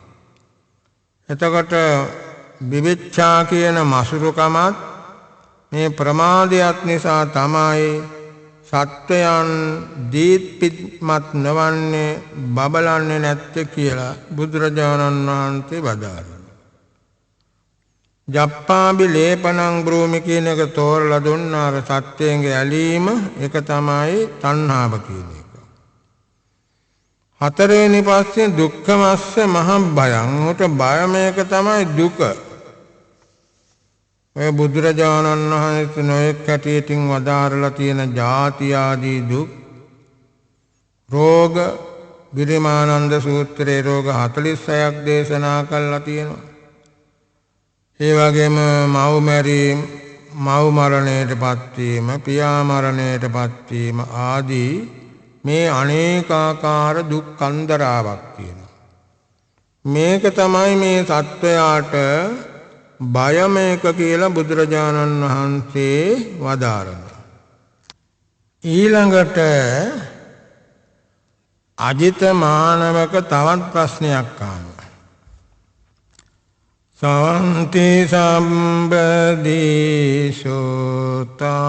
එතකොට විවිච්ඡා කියන මසුරුකමත් මේ ප්‍රමාදයක් නිසා තමයි සත්වයන් දීප්තිමත් නොවන්නේ බබලන්නේ නැත්තේ කියලා බුදුරජාණන් වහන්සේ වදාළා. ජප්පාබි ලේපනං බ්‍රූමි කියන එක තෝරලා දුන්නා. අර සත්‍යයේ ඇලීම ඒක තමයි තණ්හාව කියන එක. හතරවෙනි පස්සේ දුක්ඛමස්ස මහභයං. උට බය මේක තමයි දුක. ඔය බුදුරජාණන් වහන්සේ නොයෙක් කැටියකින් වදාරලා තියෙන ජාති ආදී දුක් රෝග විරිමානන්ද සූත්‍රයේ රෝග 46ක් දේශනා කළා තියෙනවා. ඒ වගේම මව් මරණයටපත් වීම, පියා මරණයටපත් වීම ආදී මේ අනේකාකාර දුක් අන්දරාවක් තියෙනවා. මේක තමයි මේ සත්වයාට බය මේක කියලා බුදුරජාණන් වහන්සේ වදාරනවා. ඊළඟට අජිත මානවක තවත් ප්‍රශ්නයක් ආවා. සවන්ති සම්බදී සෝතා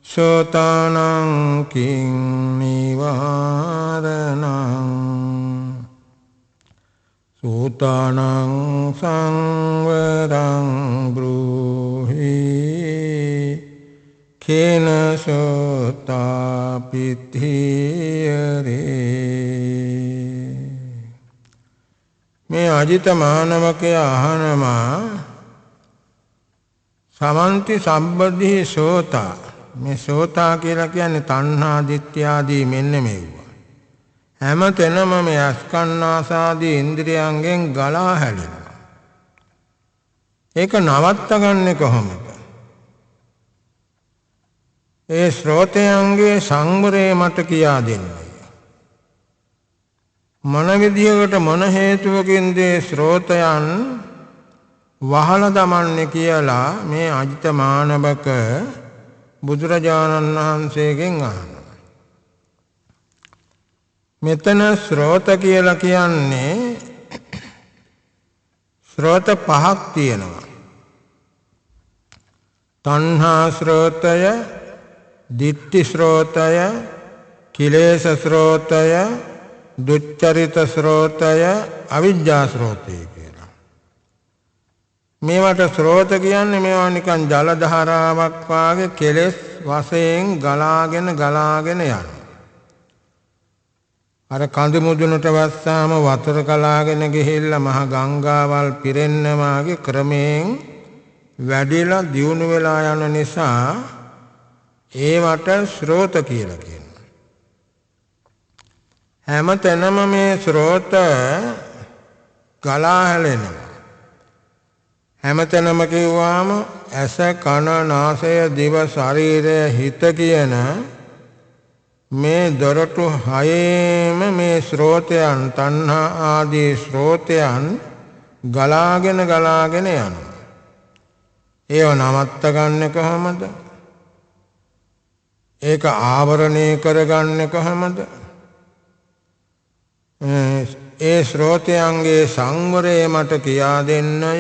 සෝතානං කිං නිවාරණං සෝතානං සංවරං බ්‍රූහි කේන සෝතා පිත්තියරේ. මේ අජිත මානවකයා අහනවා සමන්ති සම්බදී සෝතා. මේ සෝතා කියලා කියන්නේ තණ්හා දිට්ඨි ආදී මෙන්න මේවා. හැම තැනම මේ අස්කන්නාසාදී ඉන්ද්‍රියයන්ගෙන් ගලා හැලෙනවා. ඒක නවත්තගන්නේ කොහොමද? ඒ ශ්‍රෝතයන්ගේ සංවරය මට කියා දෙන්න. මොන විදියකට මොන හේතුවකින්ද ශ්‍රෝතයන් වහලා දමන්නේ කියලා මේ අජිත මානවක බුදුරජාණන් වහන්සේගෙන් අහනවා. මෙතන ශ්‍රෝත කියලා කියන්නේ ශ්‍රෝත පහක් තියෙනවා. තණ්හා ශ්‍රෝතය, ditthi ශ්‍රෝතය, කිලේශ ශ්‍රෝතය, දුච්චරිත ශ්‍රෝතය, අවිජ්ජා ශ්‍රෝතය කියලා. මේවට ශ්‍රෝත කියන්නේ මේවා නිකන් ජල ධාරාවක් වාගේ කෙලෙස් වශයෙන් ගලාගෙන යනවා. අර කඳු මුදුනට වස්සාම වතුර ගලාගෙන ගිහිල්ලා මහ ගංගාවල් පිරෙන්න වාගේ ක්‍රමයෙන් වැඩිලා දියුණු වෙලා යන නිසා ඒවට ශ්‍රෝත කියලා කියනවා. හැම තැනම මේ ශ්‍රෝත ගලා හැලෙනවා. හැමතැනම කිව්වාම ඇස කන නාසය දිව ශරීරය හිත කියන මේ දොරටු හයේම මේ ශ්‍රෝතයන් තණ්හා ආදී ශ්‍රෝතයන් ගලාගෙන යනවා. ඒව නවත්ත ගන්න කොහොමද? ඒක ආවරණය කරගන්නේ කොහොමද? ඒ ශ්‍රෝතයන්ගේ සංවරය මට කියා දෙන්නය.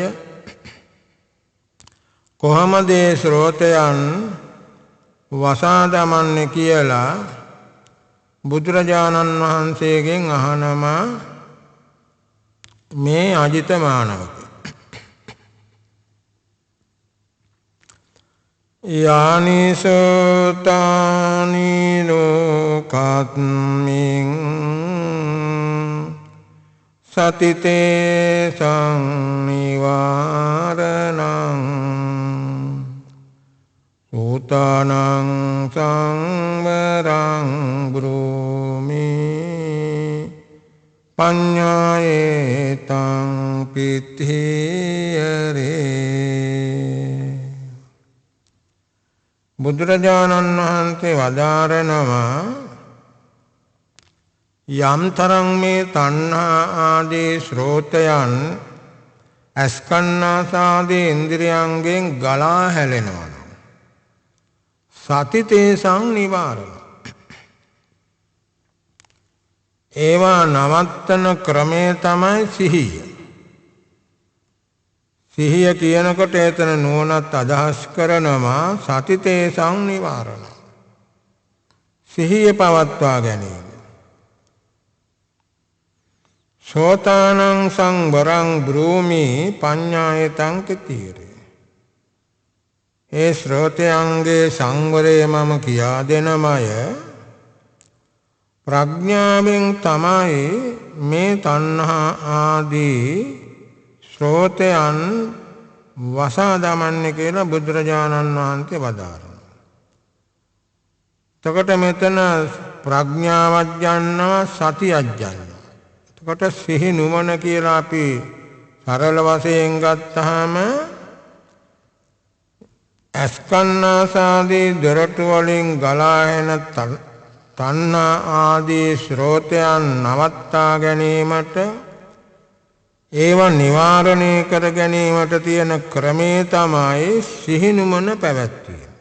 කොහොමද ඒ ශ්‍රෝතයන් වසා දමන්නේ කියලා බුදුරජාණන් වහන්සේගෙන් අහනවා මේ අජිත මානවක. යානි සෝතානි ලෝකත්මින් සතිතේ සංනිවාරණං සෝතානං සංවරං බ්‍රූමි පඤ්ඤායේතං පිත්තියරේ. බුදුරජාණන් වහන්සේ වදාරනවා යම්තරම් මේ තණ්හා ආදී ශ්‍රෝතයන් අස්කන්නාසාදී ඉන්ද්‍රියයන්ගෙන් ගලා හැලෙනවා. සතිතේ සංනිවාරණ. ඒවා නවත්තන ක්‍රමය තමයි සිහිය. සිහිය කියනකොට එතන නුවණත් අදහස් කරනවා සතිතේ සංනිවාරණ. සිහිය පවත්වා ගැනීම. සෝතානං සංවරං බ්‍රූමි පඤ්ඤායතං කිතීරේ. ඒ ශ්‍රෝතයන්ගේ සංවරය මම කියා දෙනමය. ප්‍රඥාවෙන් තමයි මේ තණ්හා ආදී ශ්‍රෝතයන් වසා දමන්නේ කියලා බුදුරජාණන් වහන්සේ වදාරනවා. එතකොට මෙතන ප්‍රඥාවක් ගන්නවා සතියක් ගන්නවා. එතකොට සිහි නුවණ කියලා අපි සරල වශයෙන් ගත්තාම අස්කන්නාසාදී දොරටු වලින් ගලා එන තණ්හා ආදී ශ්‍රෝතයන් නවත්තා ගැනීමට ඒව නිවාරණය කර ගැනීමට තියෙන ක්‍රමේ තමයි සිහි නුවණ පැවැත්වීම.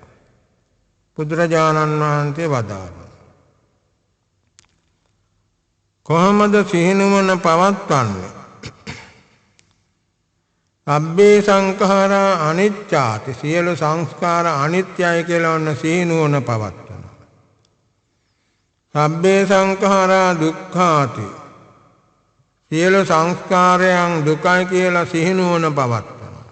බුදුරජාණන් වහන්සේ වදාළා. කොහොමද සිහි නුවණ පවත්වන්නේ? සබ්බේ සංඛාරා අනිච්චාති සියලු සංස්කාර අනිත්‍යයි කියලා ඔන්න සීනුවන පවත්වනවා. සබ්බේ සංඛාරා දුක්ඛාති සියලු සංස්කාරයන් දුකයි කියලා සිහිනුවන පවත්වනවා.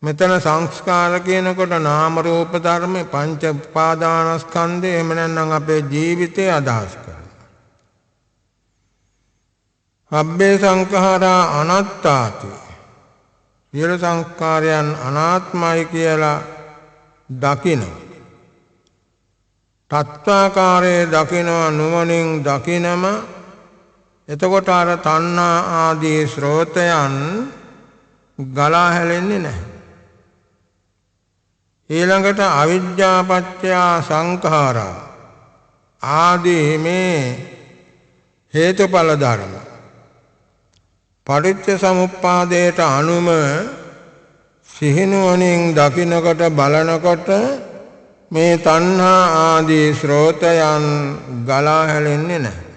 මෙතන සංස්කාර කියනකොට නාම රූප ධර්ම පංච උපාදානස්කන්ධය එහෙම නැත්නම් අපේ ජීවිතය අදහස් කරනවා. සබ්බේ සංඛාරා අනාත්තාති සියලු සංස්කාරයන් අනාත්මයි කියලා දකින. තත්ත්වාකාරයේ දකිනවා නුවණින් දකිනම එතකොට අර තණ්හා ආදී ස්රෝතයන් ගලා හැලෙන්නේ නැහැ. ඊළඟට අවිජ්ජා පත්‍ය සංඛාරා ආදී මේ හේතුඵල ධර්ම පටිච්ච සමුප්පාදයට අනුම සිහිනුවණින් දකින්නකොට බලනකොට මේ තණ්හා ආදී ස්රෝතයන් ගලා හැලෙන්නේ නැහැ.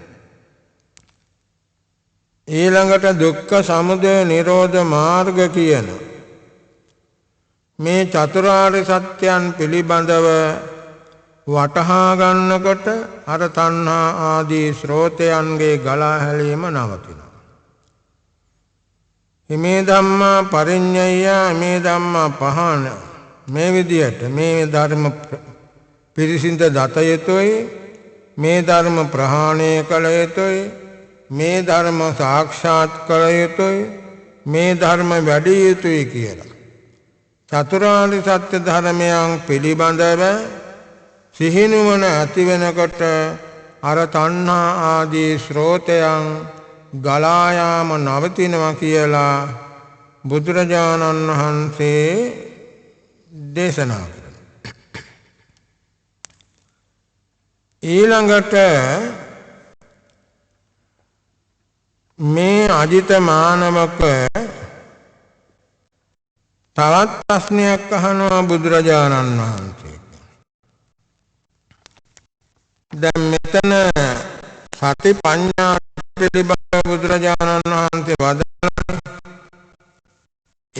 ඊළඟට දුක්ඛ සමුදය නිරෝධ මාර්ග කියන මේ චතුරාර්ය සත්‍යයන් පිළිබඳව වටහා ගන්නකොට අර තණ්හා ආදී ස්රෝතයන්ගේ ගලා හැලීම නවතිනවා. මේ ධම්මා පරිඤ්ඤය මේ ධම්මා පහන මේ විදියට මේ ධර්ම පිරිසිඳ දත යුතුයි මේ ධර්ම ප්‍රහාණය කළ යුතුයි මේ ධර්ම සාක්ෂාත් කළ යුතුයි මේ ධර්ම වැඩි යුතුයි කියලා චතුරාර්ය සත්‍ය ධර්මයන් පිළිබඳව සිහිනුවන ඇති වෙනකොට අර තණ්හා ආදී ස්රෝතයන් ගලා යාම නවතිනවා කියලා බුදුරජාණන් වහන්සේ දේශනා කළා. ඊළඟට මේ අජිත මානවක තවත් ප්‍රශ්නයක් අහනවා බුදුරජාණන් වහන්සේ. දැන් මෙතන සති පඤ්ඤා පිළිබඳව බුදුරජාණන් වහන්සේ වදාළා.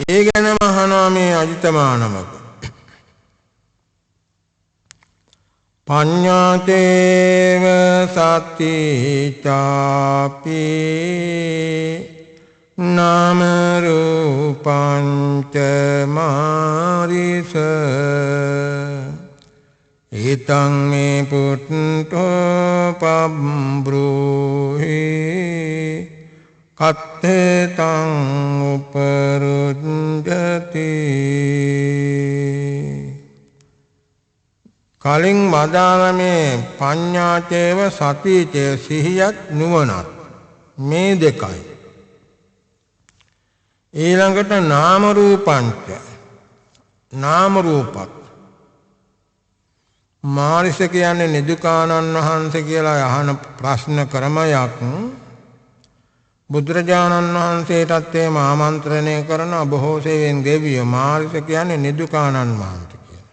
ඒ ගැනම අහනවා මේ අජිත මානවක. පඤ්ඤාතේව සති චාපි නාම රූපංච මාරිස ඊතං මේ පුට්ඨෝ පබ්බ්‍රෝහි කත්තේතං උපරුද්ධති. කලින් වදාළ මේ පඤ්ඤාචේව සතිචේ සිහියත් නුවණත් මේ දෙකයි. ඊළඟට නාම රූපංච නාම රූපත් මාරිස කියන්නේ නිදුකානන් වහන්සේ කියලා අහන ප්‍රශ්න ක්‍රමයක් බුදුරජාණන් වහන්සේටත් එම ආමන්ත්‍රණය කරන බොහෝ සෙයින් දෙවියෝ මාරිස කියන්නේ නිදුකානන් වහන්සේ කියලා.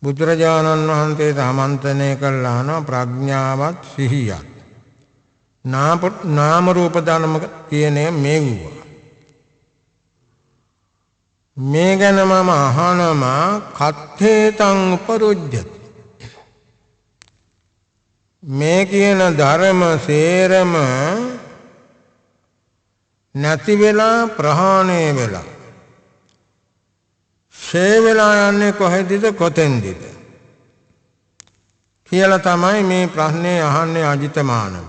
බුදුරජාණන් වහන්සේට ආමන්ත්‍රණය කළා නම් ප්‍රඥාවත් සිහියත් නාම රූප ධර්ම කියන්නේ මේවා. මේ ගැන මම අහනවා කත්තේතං උපරුජ්ජති. මේ කියන ධර්ම සේරම නැති වෙලා ප්‍රහාණය වෙලා ෂේ වෙලා යන්නේ කොහෙදද කොතෙන්දද කියලා තමයි මේ ප්‍රශ්නේ අහන්නේ අජිත මානව.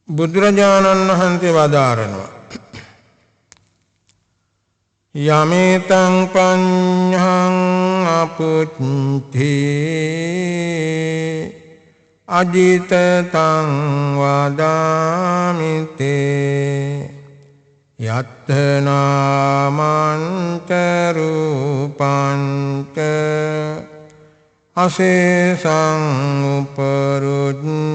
බුදුරජාණන් වහන්සේ වදාරනවා යමේතං පඤ්ඤං අපුච්චි අජිතතං වදාමිතේ යත්ථ නාමං රූපං අශේෂං උපරුද්ධති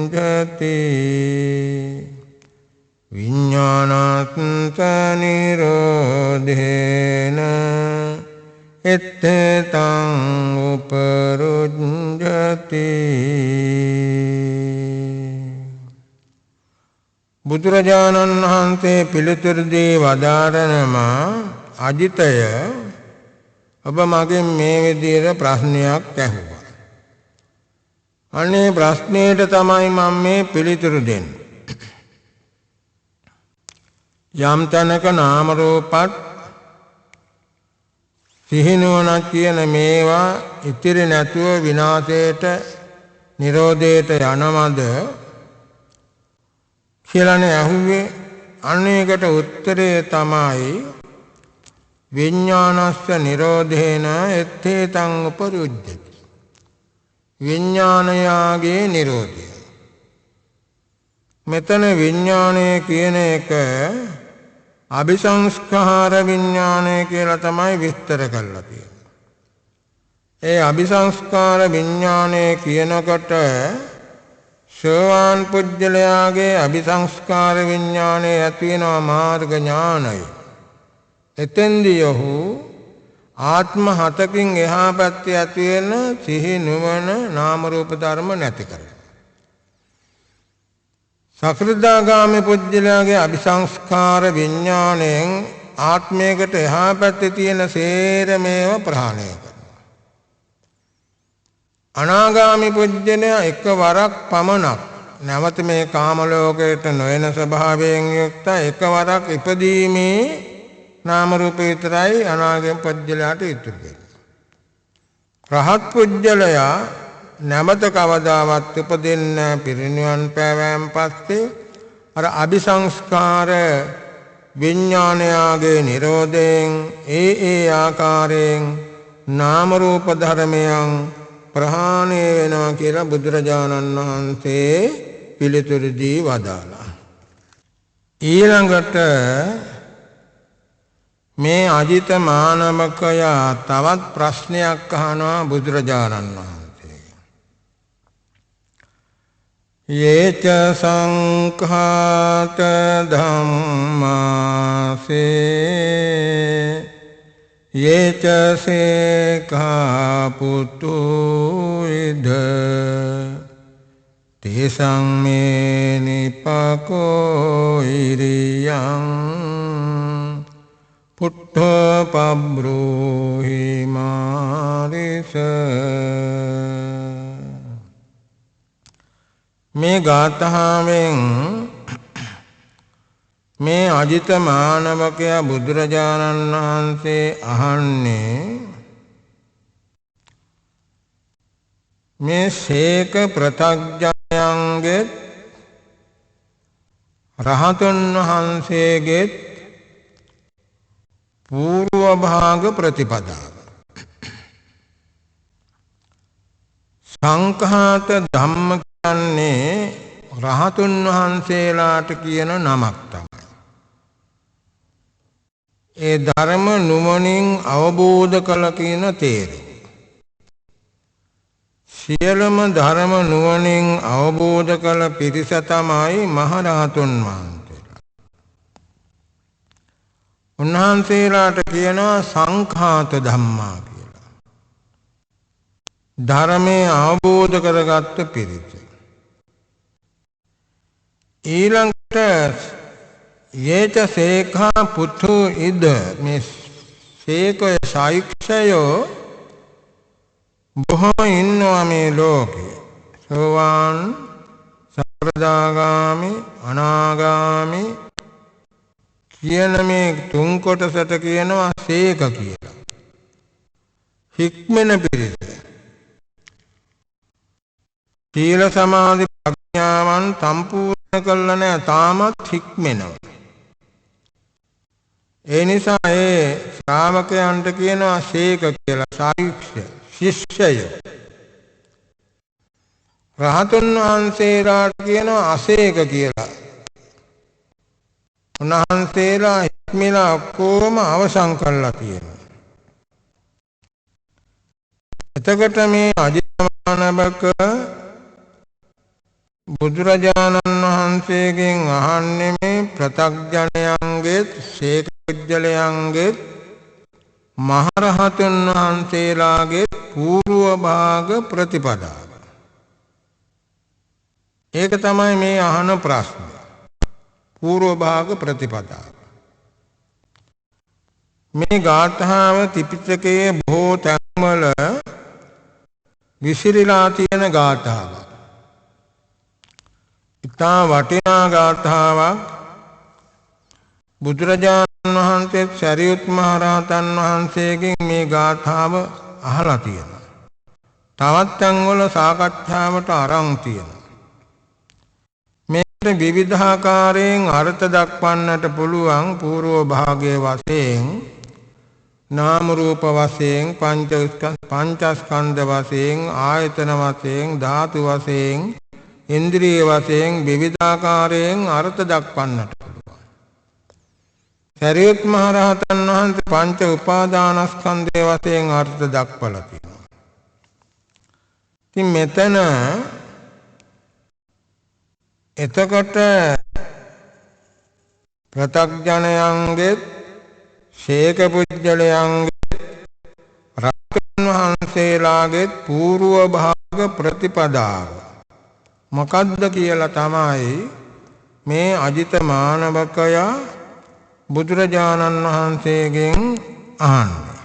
විඤ්ඤාණස්ස නිරෝධේන එත්තං උපරුද්ධති. බුදුරජාණන් වහන්සේ පිළිතුරු දී වදාරනම අජිතය ඔබ මගෙන් මේ විදිහට ප්‍රශ්නයක් ඇහුවා. අනේ ප්‍රශ්නෙට තමයි මම මේ පිළිතුරු දෙන්නේ. යම් තැනක නාම රූපත් සිහිනුවණක් කියන මේවා ඉතිරි නැතුව විනාශයට නිරෝධයට යනවද කියලානේ අහුවේ. අනේකට උත්තරේ තමයි විඥානස්ස නිරෝධේන එත්තේතං උපරුජ්ජති. විඥානයාගේ නිරෝධය. මෙතන විඥානය කියන එක අபிසංස්කාර විඥානය කියලා තමයි විස්තර කරලා තියෙන්නේ. ඒ අபிසංස්කාර විඥානය කියනකොට සෝවාන් පුජ්‍යලයාගේ අபிසංස්කාර විඥානය ඇති වෙනවා මාර්ග ඥානයි. එතෙන්දී ඔහු ආත්ම හතකින් එහා පැත්තේ ඇති වෙන සිහි නුවණ නාම රූප ධර්ම නැති කරනවා. සකෘදාගාමී පුජ්‍යලයාගේ අபிසංස්කාර විඥාණයෙන් ආත්මයකට එහා පැත්තේ තියෙන සේරමේව ප්‍රහාණය කරනවා. අනාගාමී පුජ්‍යලයා එකවරක් පමණක් නැවත මේ කාම ලෝකයට නොයන ස්වභාවයෙන් යුක්ත එකවරක් ඉපදීමේ නාම රූප විතරයි අනාගාමී පුජ්‍යලයාට ඉතුරු වෙන්නේ. රහත් පුජ්‍යලයා නැමත කවදාවත් උපදින්න පිරිනිවන් පෑවෑන් පස්සේ අර අபிසංස්කාර විඥානයාගේ නිරෝධයෙන් ඒ ආකාරයෙන් නාම රූප ධර්මයන් ප්‍රහාණය වෙනවා කියලා බුදුරජාණන් වහන්සේ පිළිතුරු දී වදාළා. ඊළඟට මේ අජිත මානවකයා තවත් ප්‍රශ්නයක් අහනවා බුදුරජාණන් වහන්සේ. යේච සංඛාත ධම්මාසේ යේච සේඛා පුතු ඉද තේසං මේ නිපකෝ ඉරියං පුට්ඨ පබ්‍රෝහි මාරිස. මේ ගාථාවෙන් මේ අජිත මානවකයා බුදුරජාණන් වහන්සේ අහන්නේ මේ සේක ප්‍රතග්ජනයන්ගේ රහතන් වහන්සේගේ పూర్ව භාග ප්‍රතිපදාව. සංඛාත ධම්ම කියන්නේ රහතුන් වහන්සේලාට කියන නමක් තමයි. ඒ ධර්ම නුවණින් අවබෝධ කළ කියන තේරුම. සියලුම ධර්ම නුවණින් අවබෝධ කළ පිරිස තමයි මහරහතුන් වහන්සේලා. උන්වහන්සේලාට කියනවා සංඛාත ධම්මා කියලා. ධර්මයේ අවබෝධ කරගත්ත පිරිස. ඊළඟට යේච සේඛා පුතු ඉද මේ සේකය සායික්ෂයෝ බොහෝ ඉන්නවා මේ ලෝකේ. සෝවාන් සකෘදාගාමි අනාගාමි කියන මේ තුන් කොටසට කියනවා සේක කියලා. හික්මන පිරිස. සීල සමාධි ප්‍රඥාවන් සම්පූර්ණ කළා නෑ තාමත් හික්මෙනවා. ඒ නිසා ඒ ශ්‍රාවකයන්ට කියනවා සේක කියලා සායික්ෂය ශිෂ්‍යය. රහතුන් වහන්සේලාට කියනවා අසේක කියලා. උන්වහන්සේලා හික්මලා ඔක්කොම අවසන් කළා කියනවා. එතකොට මේ අජිතමානවක බුදුරජාණන් වහන්සේගෙන් අහන්නේ මේ ප්‍රතග්ජනයන්ගේ සේක පුජ්‍යලයන්ගේ මහරහතන් වහන්සේලාගේ పూర్ව භාග ප්‍රතිපදාව. ඒක තමයි මේ අහන ප්‍රශ්නය. పూර්ව භාග ප්‍රතිපදාව. මේ ගාථාව ත්‍රිපිටකයේ බොහෝ තැන්වල විසිරීලා තියෙන ගාථාවක්. ඉතා වටිනා ගාථාවක්. බුදුරජාණන් වහන්සේ සරියුත් මහ රහතන් වහන්සේගෙන් මේ ගාථාව අහලා තියෙනවා. තවත් තැන්වල සාකච්ඡාවට අරන් තියෙනවා. මේකට විවිධාකාරයෙන් අර්ථ දක්වන්නට පුළුවන්. పూర్ව භාගයේ වශයෙන් නාම රූප වශයෙන් පංචස්කන්ධ වශයෙන් ආයතන වශයෙන් ධාතු වශයෙන් ඉන්ද්‍රිය වශයෙන් විවිධාකාරයෙන් අර්ථ දක්වන්නට පුළුවන්. සරියුත් මහ රහතන් වහන්සේ පංච උපාදානස්කන්ධය වශයෙන් අර්ථ දක්වලා තියෙනවා. ඉතින් මෙතන එතකොට ප්‍රත්‍යඥයන්ගේ ශේක පුජ්‍යලයන්ගේ රහතන් වහන්සේලාගේ పూర్ව භාග ප්‍රතිපදාව මොකද්ද කියලා තමයි මේ අජිත මානවකයා බුදුරජාණන් වහන්සේගෙන් අහන්නේ.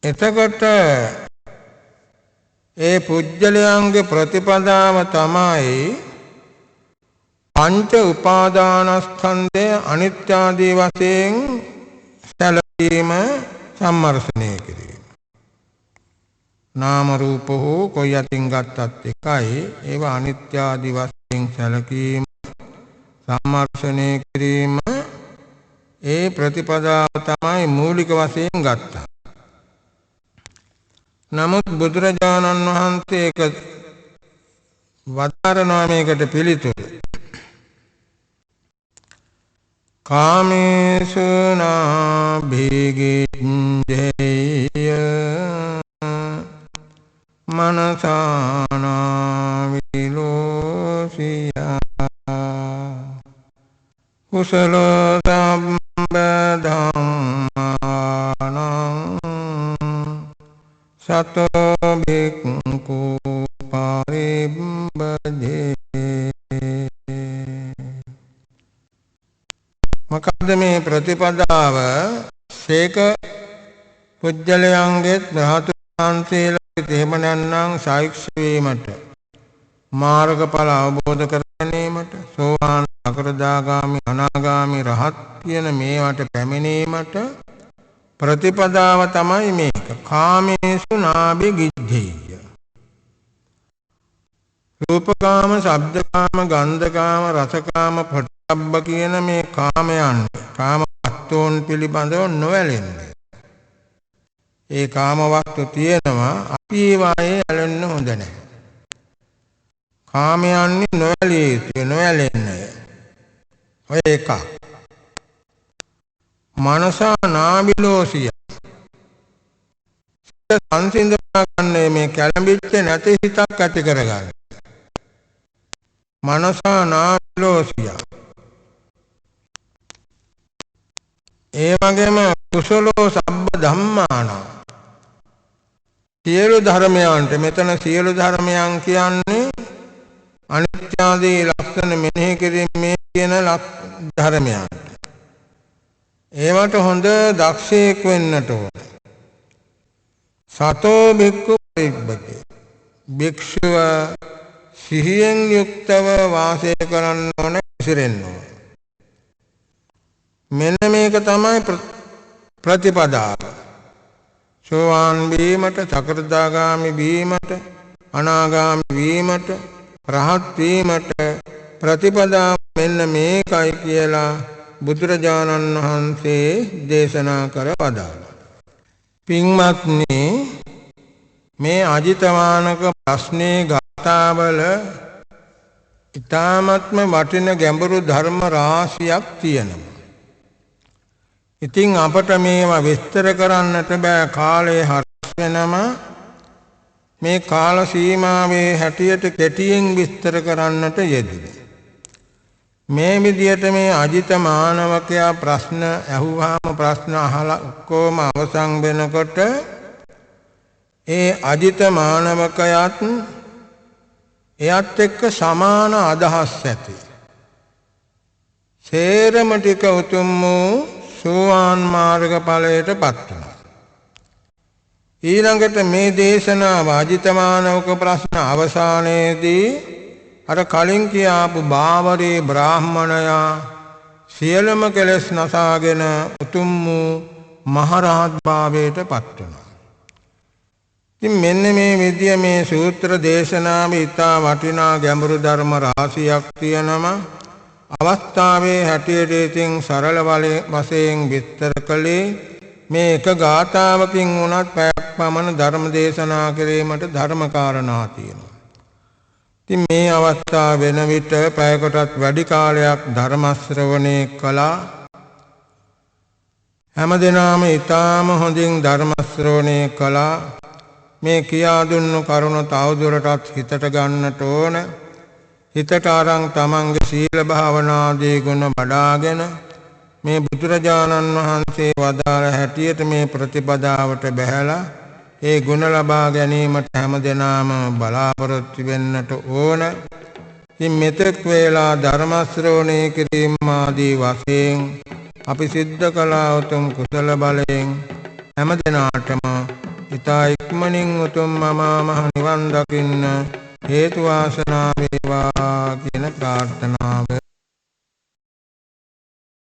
එතකොට ඒ පුජ්‍යලයන්ගේ ප්‍රතිපදාව තමයි පංච උපාදානස්කන්ධය අනිත්‍ය ආදී වශයෙන් සැලකීම සම්මර්ෂණය කිරීම. නාම රූප හෝ කොයි අතින් ගත්තත් එකයි. ඒවා අනිත්‍ය ආදී වශයෙන් සැලකීම සම්මර්ෂණය කිරීම ඒ ප්‍රතිපදාව තමයි මූලික වශයෙන් ගත්තා. නමුත් බුදුරජාණන් වහන්සේ එක වදාරනවා මේකට පිළිතුරු. කාමේසු නාභිගිඤ්ජේය මනසානා විලෝසියා කුසල සම්බදම්මානං සතෝ භික්ඛු පරිබ්බජේ. මොකද මේ ප්‍රතිපදාව ශේක පුජ්‍යලයන්ගේ ධාතු වහන්සේලාගේ එහෙම නැත්නම් සාක්ෂි වීමට මාර්ගඵල අවබෝධ කර ගැනීමට සෝවාන් සකෘදාගාමි අනාගාමි රහත් කියන මේවට පැමිණීමට ප්‍රතිපදාව තමයි මේක. කාමේසු නාභිගිද්ධේය. රූපකාම, ශබ්දකාම, ගන්ධකාම, රසකාම, පොට්ටබ්බ කියන මේ කාමයන් කාම වස්තුන් පිළිබඳව නොඇලෙන්නේ. ඒ කාම වස්තු තියෙනවා, අපි ඒවායේ ඇලෙන්න හොඳ නැහැ. කාමයන්ගේ නොඇලිය යුතුයි, නොඇලෙන්නේ. ඔය එක. මනසා නාබිලෝසිය. සංසිඳවා ගන්න මේ කැළඹිච්ච නැති හිතක් ඇති කරගන්න. මනසා නාබිලෝසිය. ඒ වගේම කුසලෝ සබ්බ ධම්මාන. සියලු ධර්මයන්ට, මෙතන සියලු ධර්මයන් කියන්නේ අනිත්‍ය ආදී ලක්ෂණ මෙනෙහි කිරීමේ කියන ධර්මයන්. ඒවට හොඳ දක්ෂයෙක් වෙන්නට ඕන. සතෝ භික්ඛු පරිබ්බජේ. භික්ෂුව සිහියෙන් යුක්තව වාසය කරන්න ඕන, ඉසිරෙන්න ඕන. මෙන්න මේක තමයි ප්‍රතිපදාව. සෝවාන් වීමට, සකෘදාගාමි වීමට, අනාගාමි වීමට, රහත් වීමට ප්‍රතිපදාව මෙන්න මේකයි කියලා බුදුරජාණන් වහන්සේ දේශනා කර වදාළා. පින්වත්නි, මේ අජිතවානක ප්‍රශ්නේ ගාථාවල ඊ타ත්ම වටින ගැඹුරු ධර්ම රාශියක් තියෙනවා. ඉතින් අපට මේවා විස්තර කරන්නට බෑ, කාලය හරස් වෙනම. මේ කාල සීමාවේ හැටියට කෙටියෙන් විස්තර කරන්නට යෙදුනේ. මේ විදියට මේ අජිත මානවකයා ප්‍රශ්න ඇහුවාම ප්‍රශ්න අහලා ඔක්කොම අවසන් වෙනකොට ඒ අජිත මානවකයාත් එයත් එක්ක සමාන අදහස් ඇති සේරම ටික උතුම් වූ සෝවාන් මාර්ග ඵලයට පත් වෙනවා. ඊළඟට මේ දේශනාව අජිතමානවක ප්‍රශ්න අවසානයේදී අර කලින් කියාපු බාවරේ බ්‍රාහ්මණයා සියලුම කෙලෙස් නසාගෙන උතුම් වූ මහරහත් භාවයට පත් වෙනවා. ඉතින් මෙන්න මේ විදිය මේ සූත්‍ර දේශනාවේ ඉතා වටිනා ගැඹුරු ධර්ම රාශියක් තියෙනවා. අවස්ථාවේ හැටියට ඉතින් සරල වශයෙන් විස්තර කළේ මේ එක ගාථාවකින් වුණත් පැයක් පමණ ධර්ම දේශනා කිරීමට ධර්ම කාරණා තියෙනවා. ඉතින් මේ අවස්ථාව වෙන විට පැයකටත් වැඩි කාලයක් ධර්ම ශ්‍රවණය කළා. හැමදෙනාම ඊටාම හොඳින් ධර්ම ශ්‍රවණය කළා. මේ කියා දුන්නු කරුණ තවදුරටත් හිතට ගන්නට ඕන. හිතට අරන් තමන්ගේ සීල භාවනාදී ගුණ වඩාගෙන මේ බුදුරජාණන් වහන්සේ වදාළ හැටියට මේ ප්‍රතිපදාවට බැහැලා ඒ ගුණ ලබා ගැනීමට හැමදෙනාම බලාපොරොත්තු වෙන්නට ඕන. ඉතින් මෙතෙක් වේලා ධර්ම ශ්‍රවණය කිරීම ආදී වශයෙන් අපි සිද්ධ කළා උතුම් කුසල බලයෙන් හැමදෙනාටම ඊතා ඉක්මනින් උතුම් මහා මහ නිවන් දකින්න හේතු වාසනා වේවා කියන ප්‍රාර්ථනාව